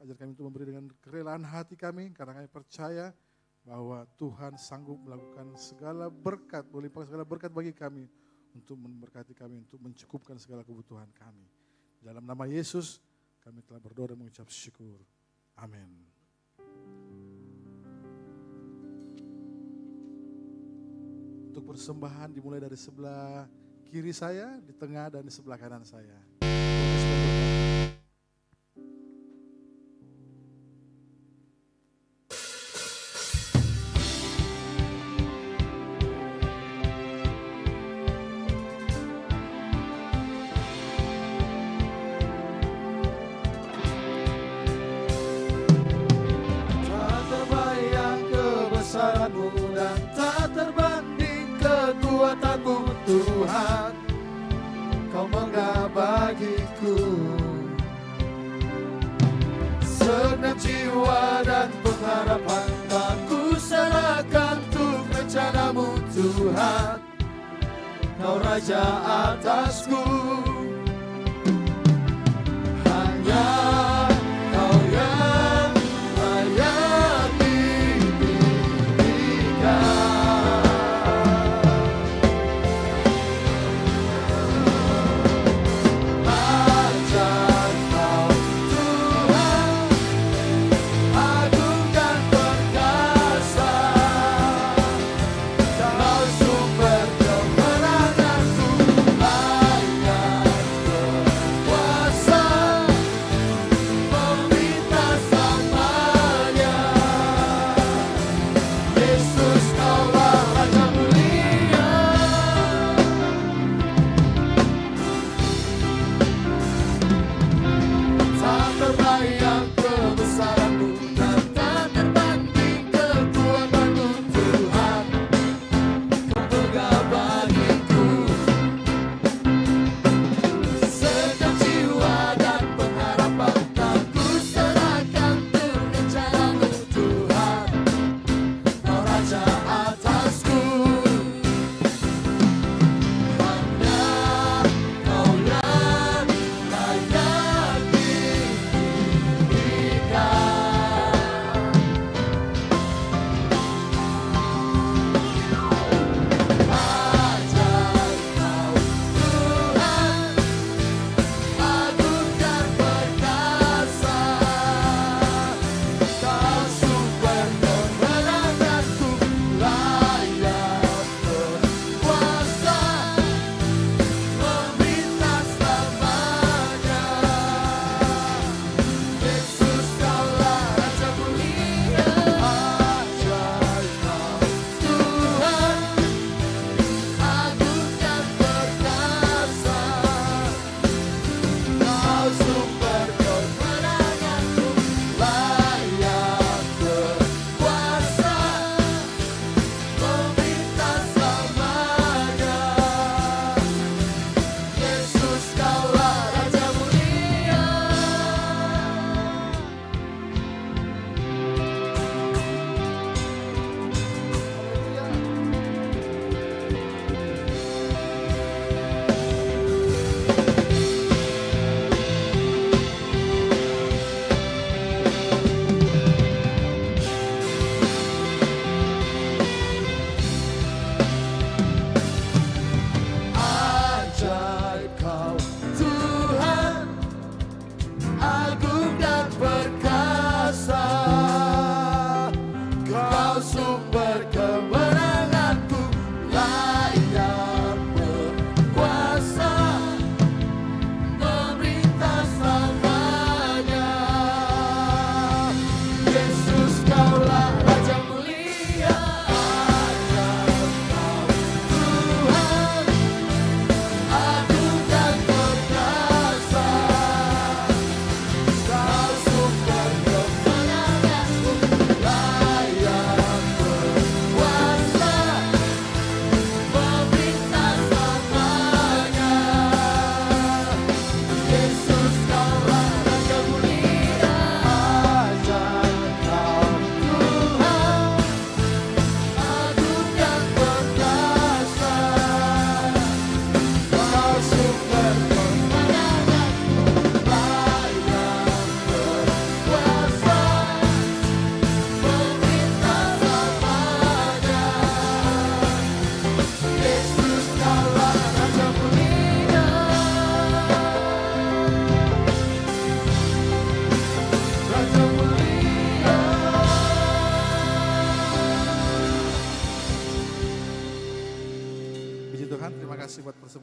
ajar kami untuk memberi dengan kerelaan hati kami, karena kami percaya bahwa Tuhan sanggup melakukan segala berkat, melimpahkan segala berkat bagi kami, untuk memberkati kami, untuk mencukupkan segala kebutuhan kami. Dalam nama Yesus, kami telah berdoa dan mengucap syukur. Amin. Untuk persembahan dimulai dari sebelah kiri saya, di tengah, dan di sebelah kanan saya. Tak terbayang kebesaran-Mu dan tak terbanding kekuatan-Mu Tuhan. Kau menggah bagiku segenap jiwa dan pengharapan, tak ku serahkan untuk rencana-Mu Tuhan. Kau Raja atasku,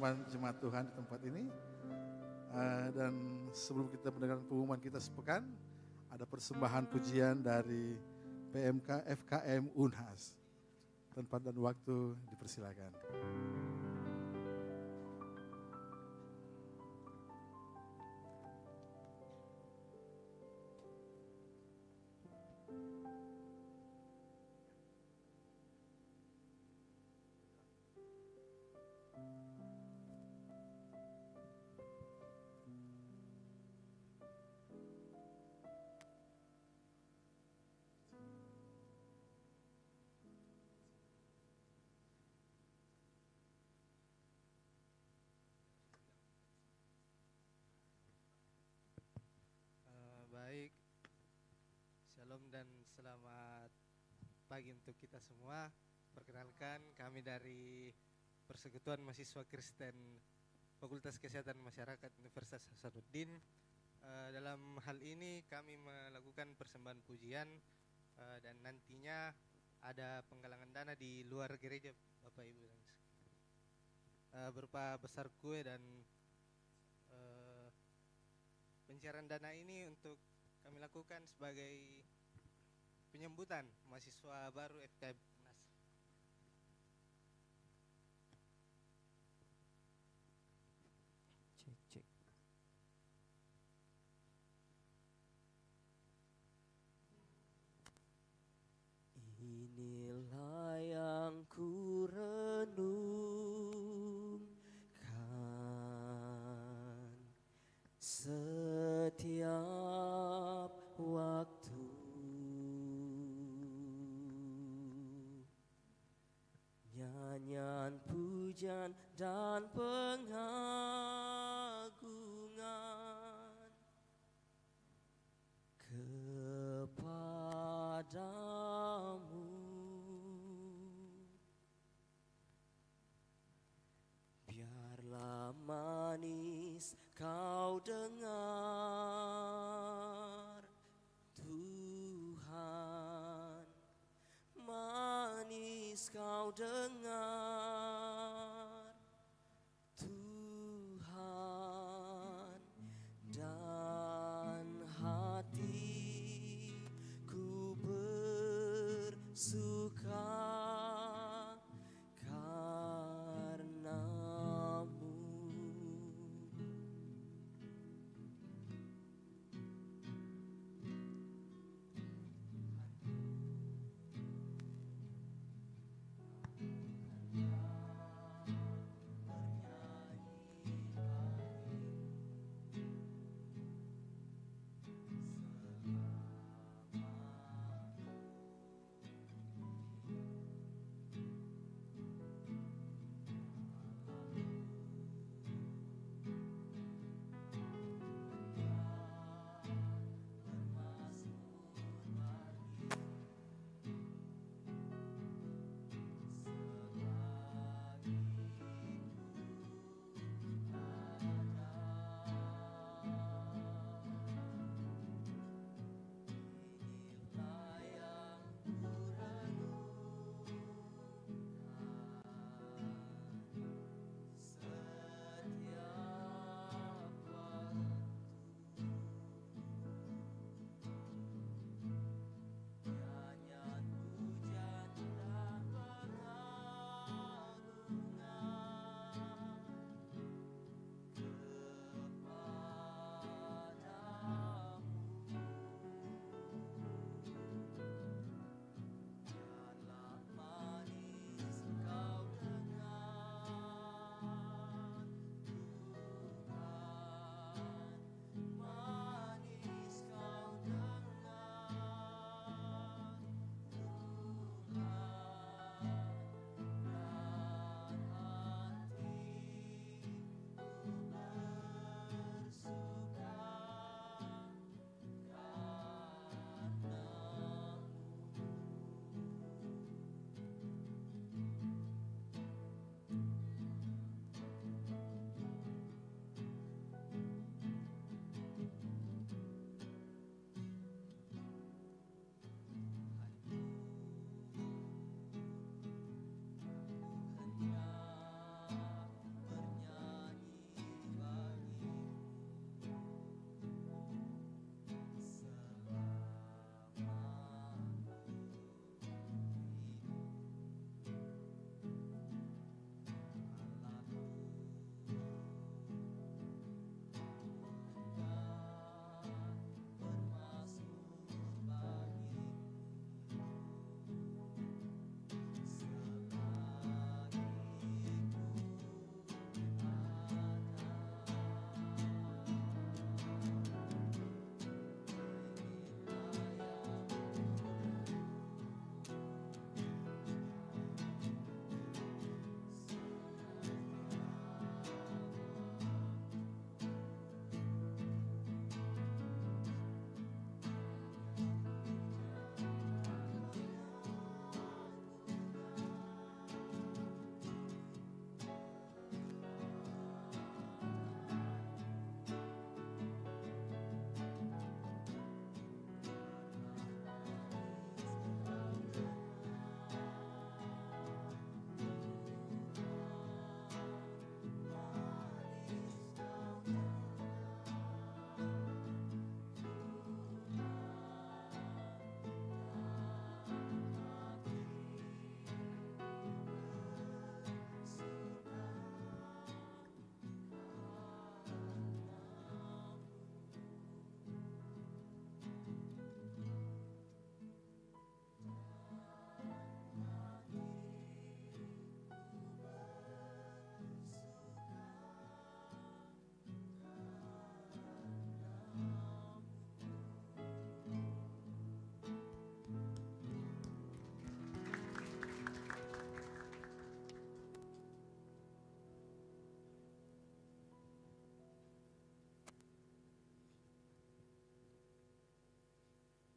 teman-teman jemaat Tuhan di tempat ini. Dan sebelum kita mendengarkan pengumuman kita sepekan, ada persembahan pujian dari PMK FKM Unhas. Tempat dan waktu dipersilakan. Baik, shalom dan selamat pagi untuk kita semua. Perkenalkan, kami dari Persekutuan Mahasiswa Kristen Fakultas Kesehatan Masyarakat Universitas Hasanuddin. Dalam hal ini kami melakukan persembahan pujian dan nantinya ada penggalangan dana di luar gereja, Bapak Ibu, berupa besar kue dan pencairan dana ini untuk kami lakukan sebagai penyambutan mahasiswa baru FKM Unhas. Cek. Inilah yang ku renungkan setiap waktu, nyanyian pujian dan pengagungan kepadamu. Biarlah manis kau dengar, Tuhan, manis kau dengar, Tuhan, dan hatiku bersuka karenamu.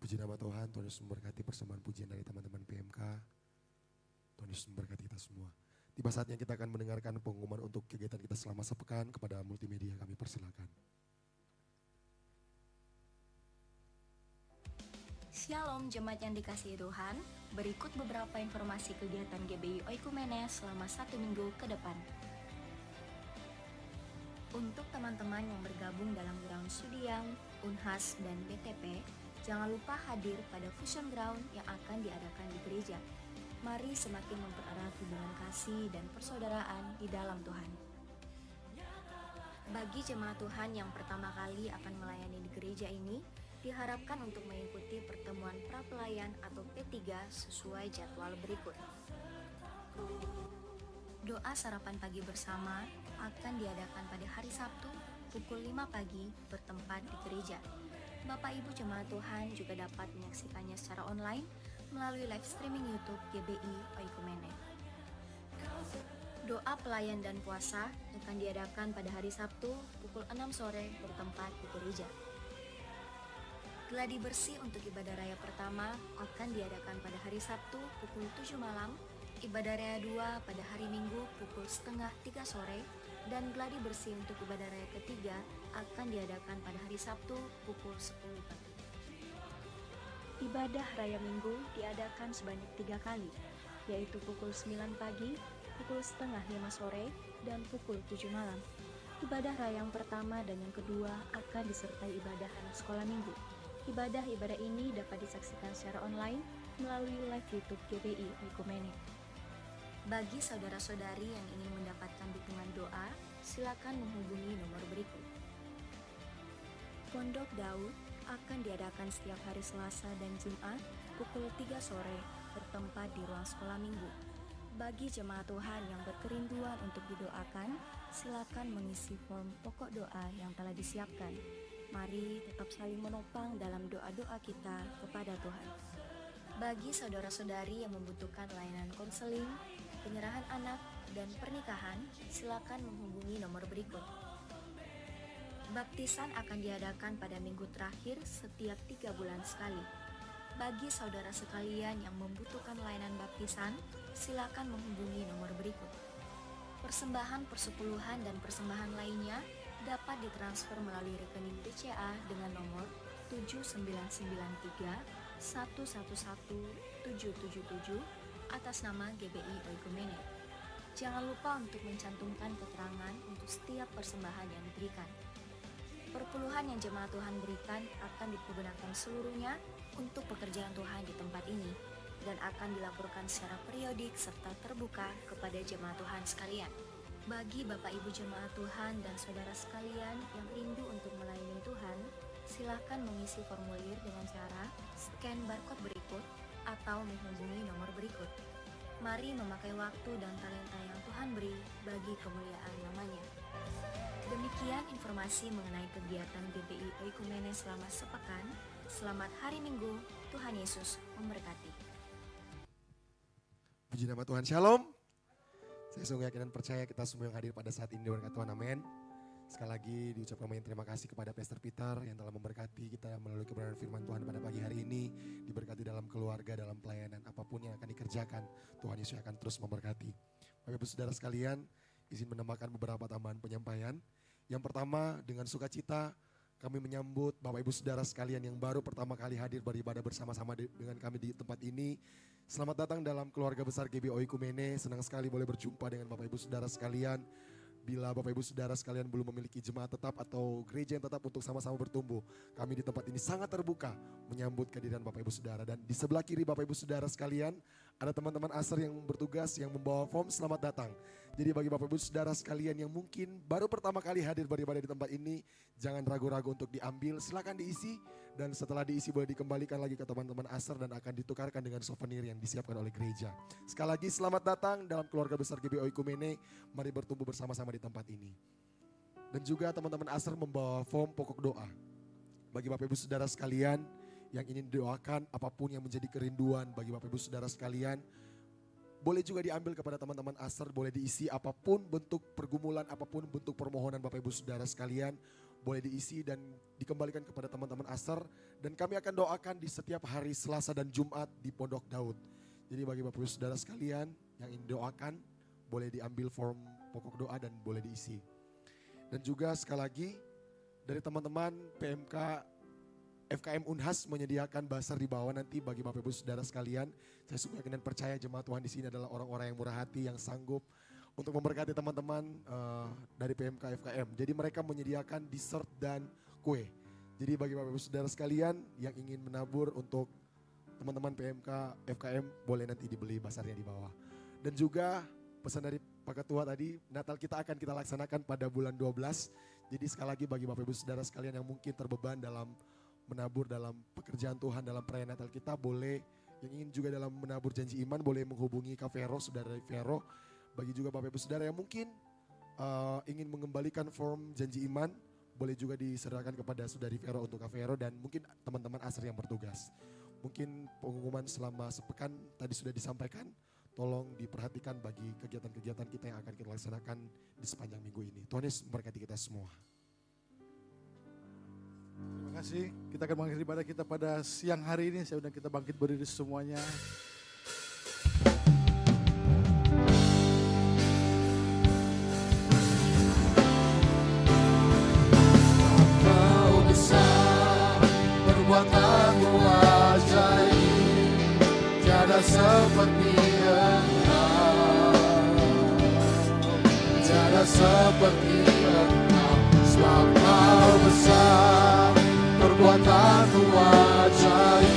Puji nama Tuhan, Tuhan Yesus memberkati persembahan pujian dari teman-teman PMK. Tuhan Yesus memberkati kita semua. Tiba saatnya kita akan mendengarkan pengumuman untuk kegiatan kita selama sepekan. Kepada multimedia kami persilakan. Shalom jemaat yang dikasihi Tuhan, berikut beberapa informasi kegiatan GBI Oikumene selama 1 minggu ke depan. Untuk teman-teman yang bergabung dalam ground Sudiang, Unhas, dan BTP, jangan lupa hadir pada Fusion Ground yang akan diadakan di gereja. Mari semakin mempererat hubungan kasih dan persaudaraan di dalam Tuhan. Bagi jemaat Tuhan yang pertama kali akan melayani di gereja ini, diharapkan untuk mengikuti pertemuan prapelayan atau P3 sesuai jadwal berikut. Doa sarapan pagi bersama akan diadakan pada hari Sabtu pukul 5 pagi bertempat di gereja. Bapak Ibu jemaat Tuhan juga dapat menyaksikannya secara online melalui live streaming YouTube GBI Oikumene. Doa pelayan dan puasa akan diadakan pada hari Sabtu pukul 6 sore bertempat di gereja. Gladi bersih untuk ibadah raya pertama akan diadakan pada hari Sabtu pukul 7 malam, ibadah raya 2 pada hari Minggu pukul setengah 3 sore, dan gladi bersih untuk ibadah raya ketiga akan diadakan pada hari Sabtu pukul 10 pagi. Ibadah raya Minggu diadakan sebanyak 3 kali, yaitu pukul 9 pagi, pukul setengah 5 sore, dan pukul 7 malam. Ibadah raya yang pertama dan yang kedua akan disertai ibadah anak sekolah minggu. Ibadah-ibadah ini dapat disaksikan secara online melalui live YouTube GBI Oikumene. Bagi saudara-saudari yang ingin mendapatkan dukungan doa, silakan menghubungi nomor berikut. Pondok Daud akan diadakan setiap hari Selasa dan Jumat pukul 3 sore bertempat di ruang sekolah minggu. Bagi jemaat Tuhan yang berkerinduan untuk didoakan, silakan mengisi form pokok doa yang telah disiapkan. Mari tetap saling menopang dalam doa-doa kita kepada Tuhan. Bagi saudara-saudari yang membutuhkan layanan konseling, penyerahan anak, dan pernikahan, silakan menghubungi nomor berikut. Baptisan akan diadakan pada minggu terakhir setiap 3 bulan sekali. Bagi saudara sekalian yang membutuhkan layanan baptisan, silakan menghubungi nomor berikut. Persembahan persepuluhan dan persembahan lainnya dapat ditransfer melalui rekening BCA dengan nomor 7993 111777 atas nama GBI Oikumene. Jangan lupa untuk mencantumkan keterangan untuk setiap persembahan yang diberikan. Perpuluhan yang jemaat Tuhan berikan akan dipergunakan seluruhnya untuk pekerjaan Tuhan di tempat ini dan akan dilaporkan secara periodik serta terbuka kepada jemaat Tuhan sekalian. Bagi Bapak Ibu jemaat Tuhan dan saudara sekalian yang rindu untuk melayani Tuhan, silakan mengisi formulir dengan cara scan barcode berikut atau menghubungi nomor berikut. Mari memakai waktu dan talenta yang Tuhan beri bagi kemuliaan namanya. Demikian informasi mengenai kegiatan GBI Oikumene selama sepekan. Selamat hari Minggu, Tuhan Yesus memberkati. Puji nama Tuhan, Shalom. Saya sungguh yakin dan percaya kita semua yang hadir pada saat ini berkat Tuhan, amin. Sekali lagi diucapkan banyak terima kasih kepada Pastor Peter yang telah memberkati kita melalui kebenaran firman Tuhan pada pagi hari ini. Diberkati dalam keluarga, dalam pelayanan, apapun yang akan dikerjakan, Tuhan Yesus akan terus memberkati. Bapak Ibu Saudara sekalian, izin menambahkan beberapa tambahan penyampaian. Yang pertama, dengan sukacita kami menyambut Bapak Ibu Saudara sekalian yang baru pertama kali hadir beribadah bersama-sama dengan kami di tempat ini. Selamat datang dalam keluarga besar GBI Oikumene. Senang sekali boleh berjumpa dengan Bapak Ibu Saudara sekalian. Bila Bapak Ibu Saudara sekalian belum memiliki jemaat tetap atau gereja yang tetap untuk sama-sama bertumbuh, kami di tempat ini sangat terbuka menyambut kehadiran Bapak Ibu Saudara. Dan di sebelah kiri Bapak Ibu Saudara sekalian, ada teman-teman ASER yang bertugas yang membawa form selamat datang. Jadi bagi Bapak Ibu Saudara sekalian yang mungkin baru pertama kali hadir beribadah di tempat ini, jangan ragu-ragu untuk diambil, silakan diisi. Dan setelah diisi boleh dikembalikan lagi ke teman-teman ASER dan akan ditukarkan dengan souvenir yang disiapkan oleh gereja. Sekali lagi selamat datang dalam keluarga besar GBI Oikumene. Mari bertumbuh bersama-sama di tempat ini. Dan juga teman-teman ASER membawa form pokok doa. Bagi Bapak Ibu Saudara sekalian yang ingin doakan apapun yang menjadi kerinduan bagi Bapak Ibu Saudara sekalian, boleh juga diambil kepada teman-teman ASER, boleh diisi apapun bentuk pergumulan, apapun bentuk permohonan Bapak Ibu Saudara sekalian. boleh diisi dan dikembalikan kepada teman-teman Aser. Dan kami akan doakan di setiap hari Selasa dan Jumat di Pondok Daud. Jadi bagi Bapak Ibu Saudara sekalian yang ingin doakan, boleh diambil form pokok doa dan boleh diisi. Dan juga sekali lagi dari teman-teman PMK FKM Unhas menyediakan basar di bawah nanti bagi Bapak Ibu Saudara sekalian. Saya sungguh yakin dan percaya jemaat Tuhan di sini adalah orang-orang yang murah hati, yang sanggup untuk memberkati teman-teman dari PMK FKM. Jadi mereka menyediakan dessert dan kue. Jadi bagi Bapak Ibu Saudara sekalian yang ingin menabur untuk teman-teman PMK FKM, boleh nanti dibeli basarnya di bawah. Dan juga pesan dari Pak Ketua tadi, Natal kita akan kita laksanakan pada bulan 12. Jadi sekali lagi bagi Bapak Ibu Saudara sekalian yang mungkin terbeban dalam menabur dalam pekerjaan Tuhan dalam perayaan Natal kita, boleh yang ingin juga dalam menabur janji iman boleh menghubungi Kak Vero, Saudara Vero. Bagi juga Bapak Ibu Saudara yang mungkin ingin mengembalikan form janji iman, boleh juga diserahkan kepada Saudari Vero untuk Kak Vero dan mungkin teman-teman Aser yang bertugas. Mungkin pengumuman selama sepekan tadi sudah disampaikan, tolong diperhatikan bagi kegiatan-kegiatan kita yang akan kita laksanakan di sepanjang minggu ini. Tuhan Yesus memberkati kita semua. Terima kasih. Kita akan mengakhiri ibadah kita pada siang hari ini. Saya undang kita bangkit berdiri semuanya. Kau besar, perbuatanmu ajaib, tiada seperti Engkau, tiada seperti Engkau. Sebab Kau besar, perbuatanmu ajaib,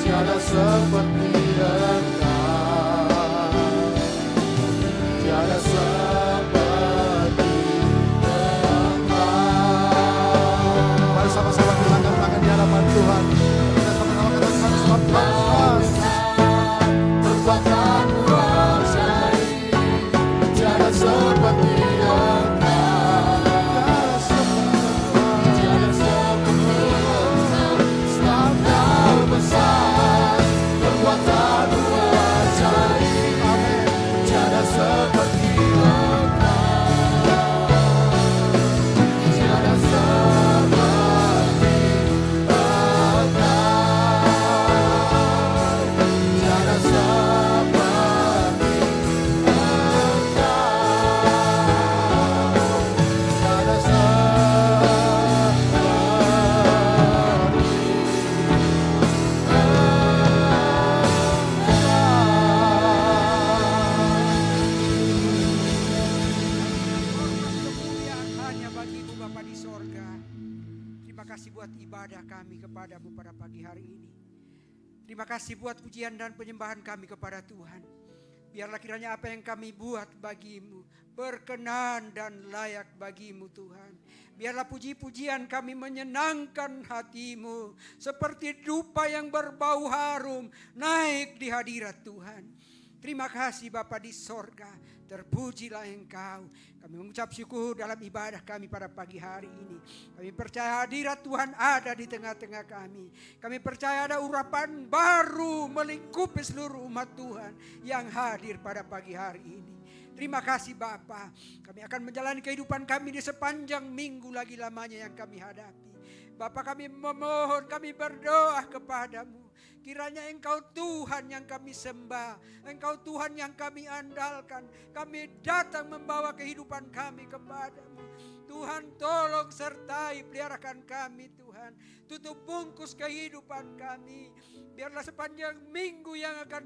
tiada seperti Engkau, tiada seperti Engkau. Mari sama-sama kita angkat tangan di hadapan Tuhan. Kita sama-sama katakan sebab Kau besar, Perbuatanmu ajaib, tiada seperti Engkau, tiada seperti Engkau. Sebab Kau besar, perbuatanmu ajaib, tiada seperti Engkau, tiada seperti Kemuliaan hanya bagi-Mu Bapa di sorga. Terima kasih buat ibadah kami kepadamu pada pagi hari ini. Terima kasih buat pujian dan penyembahan kami kepada Tuhan. Biarlah kiranya apa yang kami buat bagi-Mu berkenan dan layak bagi-Mu Tuhan. Biarlah puji-pujian kami menyenangkan hati-Mu seperti dupa yang berbau harum naik di hadirat Tuhan. Terima kasih Bapa di sorga, terpujilah Engkau. Kami mengucap syukur dalam ibadah kami pada pagi hari ini. Kami percaya hadirat Tuhan ada di tengah-tengah kami. Kami percaya ada urapan baru melingkupi seluruh umat Tuhan yang hadir pada pagi hari ini. Terima kasih Bapa. Kami akan menjalani kehidupan kami di sepanjang minggu lagi lamanya yang kami hadapi. Bapa, kami memohon, kami berdoa kepadamu. Kiranya Engkau Tuhan yang kami sembah, Engkau Tuhan yang kami andalkan. Kami datang membawa kehidupan kami kepadamu. Tuhan, tolong sertai peliharakan kami Tuhan. Tutup bungkus kehidupan kami. Biarlah sepanjang minggu yang akan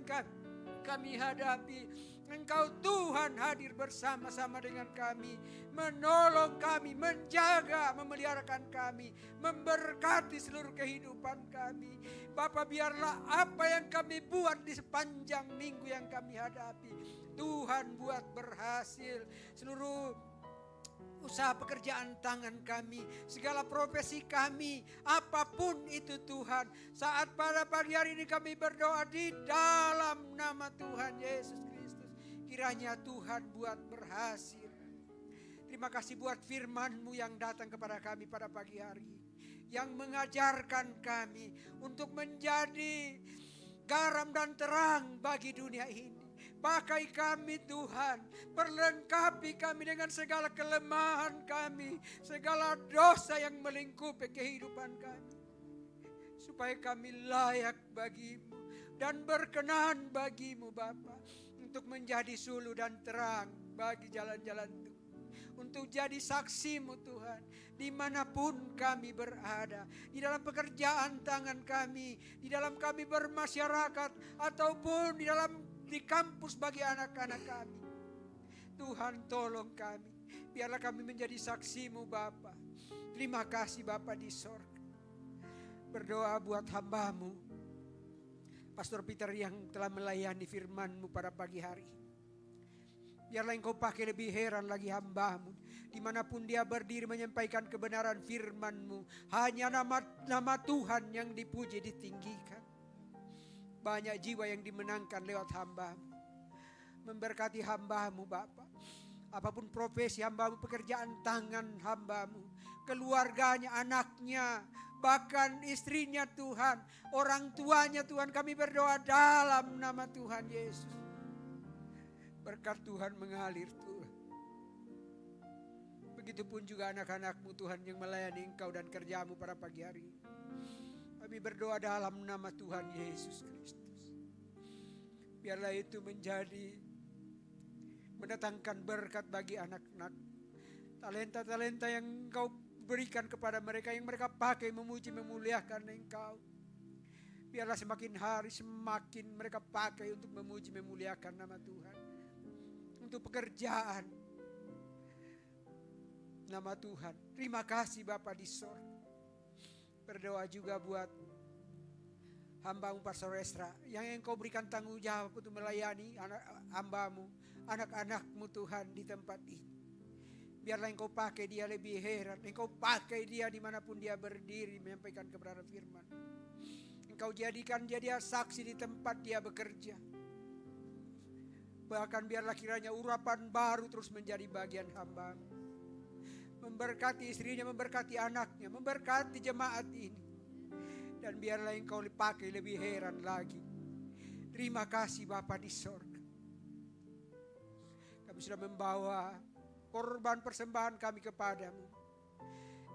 kami hadapi, Engkau Tuhan hadir bersama-sama dengan kami, menolong kami, menjaga, memeliharakan kami, memberkati seluruh kehidupan kami. Bapa, biarlah apa yang kami buat di sepanjang minggu yang kami hadapi, Tuhan buat berhasil. Seluruh usaha pekerjaan tangan kami, segala profesi kami, apapun itu Tuhan. Saat pada pagi hari ini kami berdoa di dalam nama Tuhan Yesus Kristus. Kiranya Tuhan buat berhasil. Terima kasih buat firman-Mu yang datang kepada kami pada pagi hari ini, yang mengajarkan kami untuk menjadi garam dan terang bagi dunia ini. Pakai kami Tuhan, perlengkapi kami dengan segala kelemahan kami, segala dosa yang melingkupi kehidupan kami. Supaya kami layak bagimu dan berkenan bagimu Bapa, untuk menjadi sulu dan terang bagi jalan-jalan Tuhan. Untuk jadi saksimu Tuhan, dimanapun kami berada, di dalam pekerjaan tangan kami, di dalam kami bermasyarakat, ataupun di kampus bagi anak-anak kami. Tuhan tolong kami, biarlah kami menjadi saksimu Bapa. Terima kasih Bapa di sorga. Berdoa buat hambamu, Pastor Peter yang telah melayani firman-Mu pada pagi hari. Biarlah Engkau pakai lebih heran lagi hambamu, dimanapun dia berdiri menyampaikan kebenaran firman-Mu. Hanya nama Tuhan yang dipuji, ditinggikan. Banyak jiwa yang dimenangkan lewat hambamu. Memberkati hambamu Bapa. Apapun profesi hambamu, pekerjaan tangan hambamu, keluarganya, anaknya, bahkan istrinya Tuhan, orang tuanya Tuhan, kami berdoa dalam nama Tuhan Yesus. Berkat Tuhan mengalir Tuhan. Begitupun juga anak-anakmu Tuhan yang melayani Engkau dan kerjamu pada pagi hari ini. Kami berdoa dalam nama Tuhan Yesus Kristus. Biarlah itu mendatangkan berkat bagi anak-anak. Talenta-talenta yang Engkau berikan kepada mereka, yang mereka pakai memuji memuliakan Engkau. Biarlah semakin hari semakin mereka pakai untuk memuji memuliakan nama Tuhan. Untuk pekerjaan nama Tuhan. Terima kasih Bapa di sorga. Berdoa juga buat hamba-Mu Pastor Esra, yang Engkau berikan tanggung jawab untuk melayani hamba-Mu, anak-anak-Mu Tuhan di tempat ini. Biarlah Engkau pakai dia lebih heran, Engkau pakai dia dimanapun dia berdiri menyampaikan kebenaran firman. Engkau jadikan dia saksi di tempat dia bekerja. Bahkan biarlah kiranya urapan baru terus menjadi bagian hamba-Mu. Memberkati istrinya, memberkati anaknya, memberkati jemaat ini. Dan biarlah Engkau pakai lebih heran lagi. Terima kasih Bapa di sorga. Kami sudah membawa korban persembahan kami kepadamu.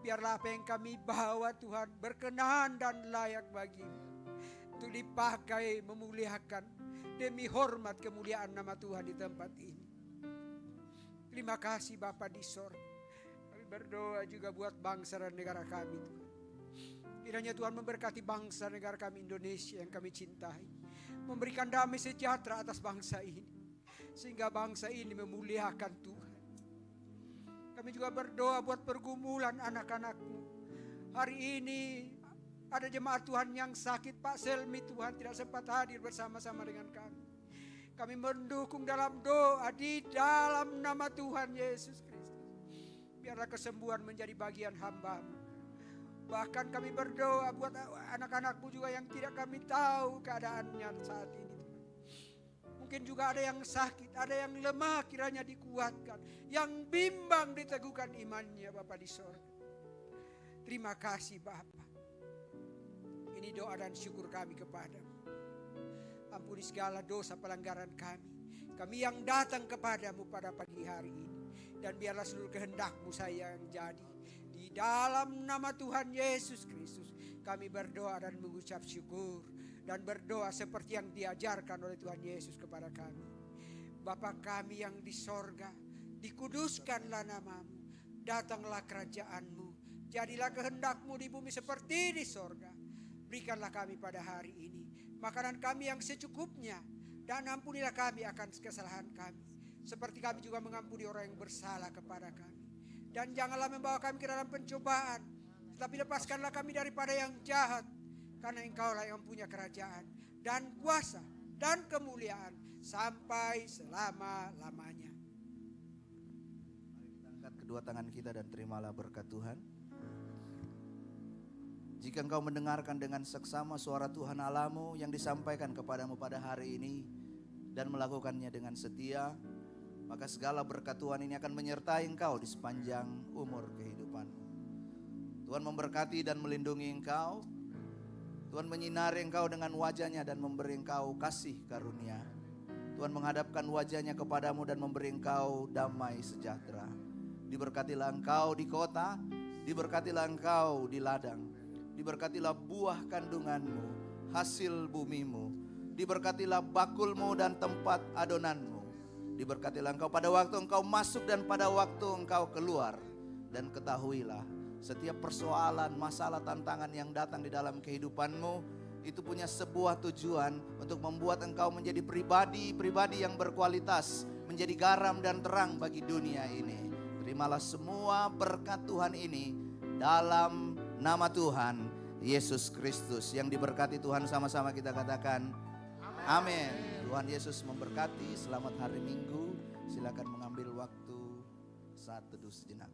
Biarlah apa yang kami bawa Tuhan berkenan dan layak bagimu, untuk dipakai memuliakan demi hormat kemuliaan nama Tuhan di tempat ini. Terima kasih Bapa di sorga. Kami berdoa juga buat bangsa dan negara kami Tuhan. Kiranya Tuhan memberkati bangsa negara kami Indonesia yang kami cintai, memberikan damai sejahtera atas bangsa ini, sehingga bangsa ini memuliakan Tuhan. Kami juga berdoa buat pergumulan anak-anak-Mu. Hari ini ada jemaat Tuhan yang sakit, Pak Selmi Tuhan tidak sempat hadir bersama-sama dengan kami. Kami mendukung dalam doa di dalam nama Tuhan Yesus Kristus. Biarlah kesembuhan menjadi bagian hamba-Mu. Bahkan kami berdoa buat anak-anak-Mu juga yang tidak kami tahu keadaannya saat ini. Mungkin juga ada yang sakit, ada yang lemah, kiranya dikuatkan. Yang bimbang diteguhkan imannya Bapa di sorga. Terima kasih Bapa. Ini doa dan syukur kami kepadamu. Ampuni segala dosa pelanggaran kami. Kami yang datang kepadamu pada pagi hari ini. Dan biarlah seluruh kehendak-Mu saya yang jadi. Di dalam nama Tuhan Yesus Kristus kami berdoa dan mengucap syukur. Dan berdoa seperti yang diajarkan oleh Tuhan Yesus kepada kami. Bapa kami yang di sorga, dikuduskanlah nama-Mu. Datanglah kerajaan-Mu. Jadilah kehendak-Mu di bumi seperti di sorga. Berikanlah kami pada hari ini makanan kami yang secukupnya. Dan ampunilah kami akan kesalahan kami, seperti kami juga mengampuni orang yang bersalah kepada kami. Dan janganlah membawa kami ke dalam pencobaan, tetapi lepaskanlah kami daripada yang jahat. Karena Engkaulah yang punya kerajaan dan kuasa dan kemuliaan sampai selama-lamanya. Mari kita angkat kedua tangan kita dan terimalah berkat Tuhan. Jika engkau mendengarkan dengan seksama suara Tuhan Allahmu yang disampaikan kepadamu pada hari ini dan melakukannya dengan setia, maka segala berkat Tuhan ini akan menyertai engkau di sepanjang umur kehidupanmu. Tuhan memberkati dan melindungi engkau. Tuhan menyinari engkau dengan wajahnya dan memberi engkau kasih karunia. Tuhan menghadapkan wajahnya kepadamu dan memberi engkau damai sejahtera. Diberkatilah engkau di kota, diberkatilah engkau di ladang, diberkatilah buah kandunganmu, hasil bumimu, diberkatilah bakulmu dan tempat adonanmu, diberkatilah engkau pada waktu engkau masuk dan pada waktu engkau keluar. Dan ketahuilah, setiap persoalan, masalah, tantangan yang datang di dalam kehidupanmu itu punya sebuah tujuan untuk membuat engkau menjadi pribadi yang berkualitas, menjadi garam dan terang bagi dunia ini. Terimalah semua berkat Tuhan ini dalam nama Tuhan Yesus Kristus. Yang diberkati Tuhan, sama-sama kita katakan amin. Tuhan Yesus memberkati. Selamat hari Minggu. Silakan mengambil waktu saat teduh sejenak.